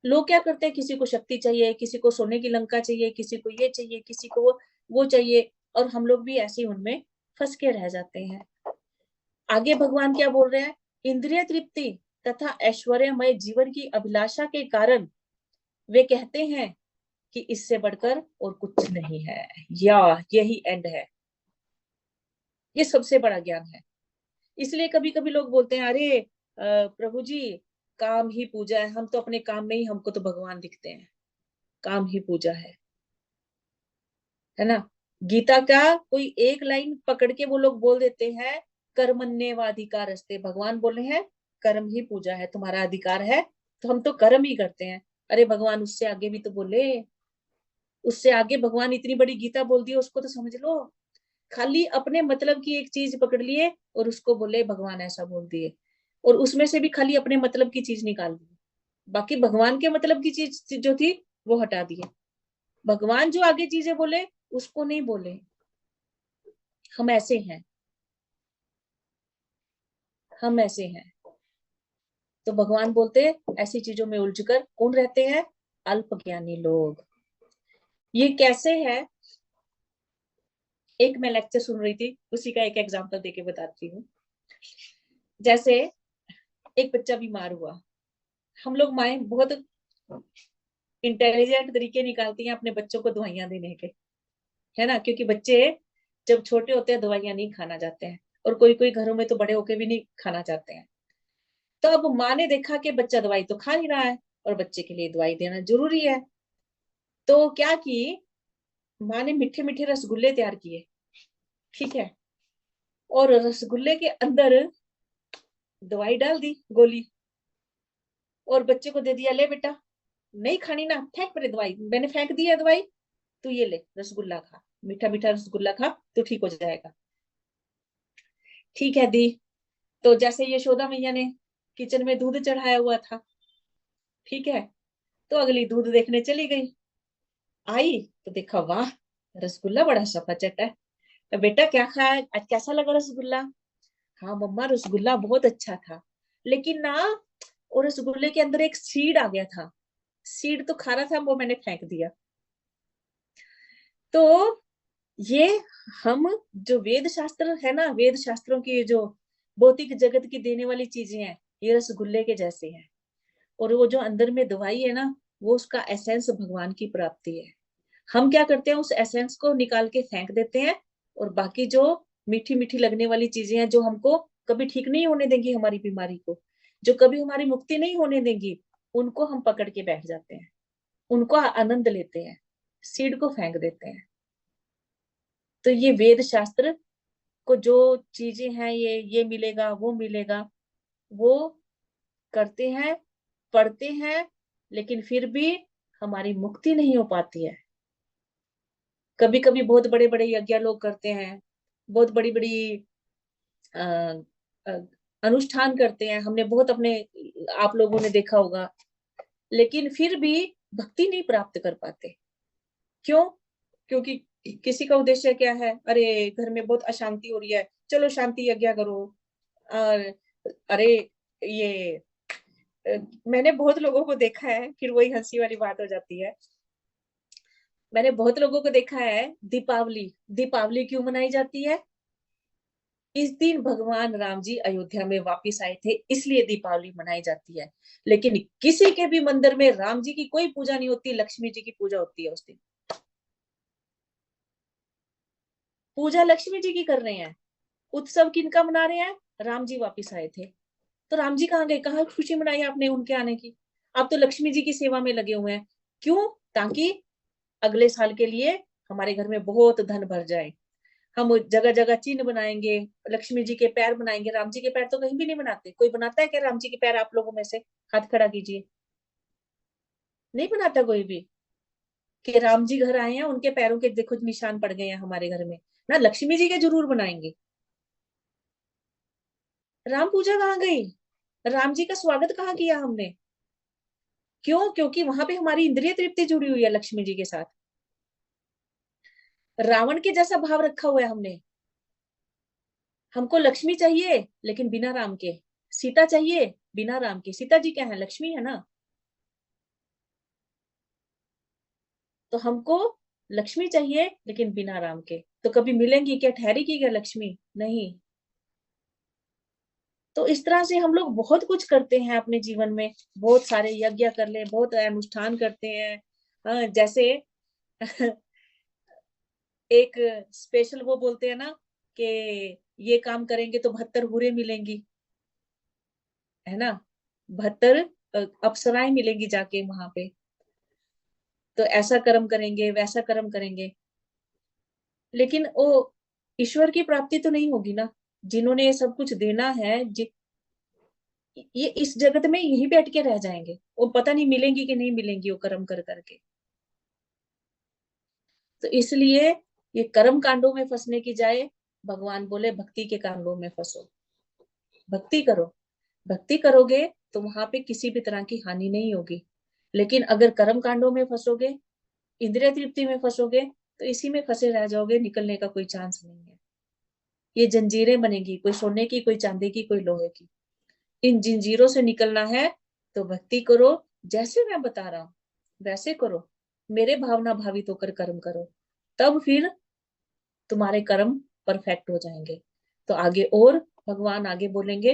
लोग क्या करते हैं, किसी को शक्ति चाहिए, किसी को सोने की लंका चाहिए, किसी को ये चाहिए, किसी को वो चाहिए, और हम लोग भी ऐसे ही उनमें फंस के रह जाते हैं। आगे भगवान क्या बोल रहे हैं? इंद्रिय तृप्ति तथा ऐश्वर्यमय जीवन की अभिलाषा के कारण वे कहते हैं कि इससे बढ़कर और कुछ नहीं है, या यही एंड है। ये सबसे बड़ा ज्ञान है। इसलिए कभी कभी लोग बोलते हैं, अरे प्रभु जी, काम ही पूजा है, हम तो अपने काम में ही हमको तो भगवान दिखते हैं, काम ही पूजा है ना। गीता का कोई एक लाइन पकड़ के वो लोग बोल देते हैं, कर्मण्येवाधिकार अस्ते, भगवान बोले हैं कर्म ही पूजा है, तुम्हारा अधिकार है, तो हम तो कर्म ही करते हैं। अरे भगवान उससे आगे भी तो बोले, उससे आगे भगवान इतनी बड़ी गीता बोल दी, उसको तो समझ लो। खाली अपने मतलब की एक चीज पकड़ लिए और उसको बोले भगवान ऐसा बोल दिए, और उसमें से भी खाली अपने मतलब की चीज निकाल दी, बाकी भगवान के मतलब की चीज जो थी वो हटा दिए। भगवान जो आगे चीजें बोले उसको नहीं बोले। हम ऐसे हैं, हम ऐसे हैं। तो भगवान बोलते ऐसी चीजों में उलझकर कौन रहते हैं? अल्पज्ञानी लोग। ये कैसे है? एक मैं लेक्चर सुन रही थी, उसी का एक एग्जांपल देके बताती हूँ। जैसे एक बच्चा बीमार हुआ, हम लोग माए बहुत इंटेलिजेंट तरीके निकालती हैं अपने बच्चों को दवाइयां देने के, है ना, क्योंकि बच्चे जब छोटे होते हैं दवाइयां नहीं खाना चाहते हैं, और कोई कोई घरों में तो बड़े होके भी नहीं खाना चाहते हैं। तो अब माँ ने देखा कि बच्चा दवाई तो खा नहीं रहा है, और बच्चे के लिए दवाई देना जरूरी है, तो क्या की, माँ ने मीठे मीठे रसगुल्ले तैयार किए, ठीक है, और रसगुल्ले के अंदर दवाई डाल दी, गोली, और बच्चे को दे दिया, ले बेटा, नहीं खानी ना, फेंक मेरे दवाई, मैंने फेंक दिया दवाई, तू ये ले रसगुल्ला खा, मीठा मीठा रसगुल्ला खा तो ठीक हो जाएगा। ठीक है दी। तो जैसे यशोदा मैया ने किचन में दूध चढ़ाया हुआ था, ठीक है, तो अगली दूध देखने चली गई, आई तो देखा, वाह, रसगुल्ला बड़ा सफाचट है। तो बेटा क्या खाया आज, कैसा लगा रसगुल्ला? हाँ मम्मा, रसगुल्ला बहुत अच्छा था, लेकिन ना वो रसगुल्ले के अंदर एक सीड आ गया था, सीड तो खा रहा था, वो मैंने फेंक दिया। तो ये हम जो वेद शास्त्र है ना, वेद शास्त्रों की जो भौतिक जगत की देने वाली चीजें हैं, ये रसगुल्ले के जैसे हैं, और वो जो अंदर में दवाई है ना, वो उसका एसेंस भगवान की प्राप्ति है। हम क्या करते हैं, उस एसेंस को निकाल के फेंक देते हैं, और बाकी जो मीठी मीठी लगने वाली चीजें हैं, जो हमको कभी ठीक नहीं होने देंगी हमारी बीमारी को, जो कभी हमारी मुक्ति नहीं होने देंगी, उनको हम पकड़ के बैठ जाते हैं, उनको आनंद लेते हैं, सीड को फेंक देते हैं। तो ये वेद शास्त्र को जो चीजें हैं, ये मिलेगा वो मिलेगा, वो करते हैं, पढ़ते हैं, लेकिन फिर भी हमारी मुक्ति नहीं हो पाती है। कभी कभी बहुत बड़े बड़े यज्ञ लोग करते हैं, बहुत बड़ी बड़ी अनुष्ठान करते हैं, हमने बहुत अपने, आप लोगों ने देखा होगा, लेकिन फिर भी भक्ति नहीं प्राप्त कर पाते। क्यों? क्योंकि किसी का उद्देश्य क्या है, अरे घर में बहुत अशांति हो रही है, चलो शांति यज्ञ करो। और अरे ये मैंने बहुत लोगों को देखा है, फिर वही हंसी वाली बात हो जाती है। मैंने बहुत लोगों को देखा है, दीपावली, दीपावली क्यों मनाई जाती है? इस दिन भगवान राम जी अयोध्या में वापिस आए थे, इसलिए दीपावली मनाई जाती है। लेकिन किसी के भी मंदिर में राम जी की कोई पूजा नहीं होती, लक्ष्मी जी की पूजा होती है उस दिन। पूजा लक्ष्मी जी की कर रहे हैं, उत्सव किनका मना रहे हैं? राम जी वापिस आए थे। तो राम जी कहाँ गए, कहाँ खुशी मनाई आपने उनके आने की? आप तो लक्ष्मी जी की सेवा में लगे हुए हैं। क्यों? ताकि अगले साल के लिए हमारे घर में बहुत धन भर जाए, हम जगह जगह चिन्ह बनाएंगे, लक्ष्मी जी के पैर बनाएंगे। राम जी के पैर तो कहीं भी नहीं बनाते। कोई बनाता है क्या राम जी के पैर? आप लोगों में से हाथ खड़ा कीजिए। नहीं बनाता कोई भी कि राम जी घर आए हैं उनके पैरों के देखो निशान पड़ गए हैं हमारे घर में। ना लक्ष्मी जी के जरूर बनाएंगे। राम पूजा कहाँ गई? राम जी का स्वागत कहाँ किया हमने? क्यों? क्योंकि वहां पे हमारी इंद्रिय तृप्ति जुड़ी हुई है लक्ष्मी जी के साथ। रावण के जैसा भाव रखा हुआ है हमने। हमको लक्ष्मी चाहिए लेकिन बिना राम के, सीता चाहिए बिना राम के। सीता जी क्या है? लक्ष्मी है ना। तो हमको लक्ष्मी चाहिए लेकिन बिना राम के। तो कभी मिलेंगी क्या? ठहरेगी क्या लक्ष्मी? नहीं। तो इस तरह से हम लोग बहुत कुछ करते हैं अपने जीवन में। बहुत सारे यज्ञ कर ले, बहुत अनुष्ठान करते हैं। जैसे एक स्पेशल वो बोलते हैं ना कि ये काम करेंगे तो 72 हूरें मिलेंगी, है ना। 72 अप्सराएं मिलेंगी जाके वहां पे। तो ऐसा कर्म करेंगे, वैसा कर्म करेंगे, लेकिन वो ईश्वर की प्राप्ति तो नहीं होगी ना। जिन्होंने ये सब कुछ देना है, ये इस जगत में यहीं बैठ के रह जाएंगे। वो पता नहीं मिलेंगी कि नहीं मिलेंगी वो कर्म कर करके। तो इसलिए ये कर्म कांडों में फंसने की जाए, भगवान बोले भक्ति के कांडों में फंसो। भक्ति करो। भक्ति करोगे तो वहां पे किसी भी तरह की हानि नहीं होगी। लेकिन अगर कर्म कांडों में फंसोगे, इंद्रिय तृप्ति में फंसोगे, तो इसी में फंसे रह जाओगे। निकलने का कोई चांस नहीं है। ये जंजीरें बनेगी, कोई सोने की, कोई चांदी की, कोई लोहे की। इन जंजीरों से निकलना है तो भक्ति करो। जैसे मैं बता रहा हूं वैसे करो। मेरे भावना भावित होकर कर्म करो। तब फिर तुम्हारे कर्म परफेक्ट हो जाएंगे। तो आगे और भगवान आगे बोलेंगे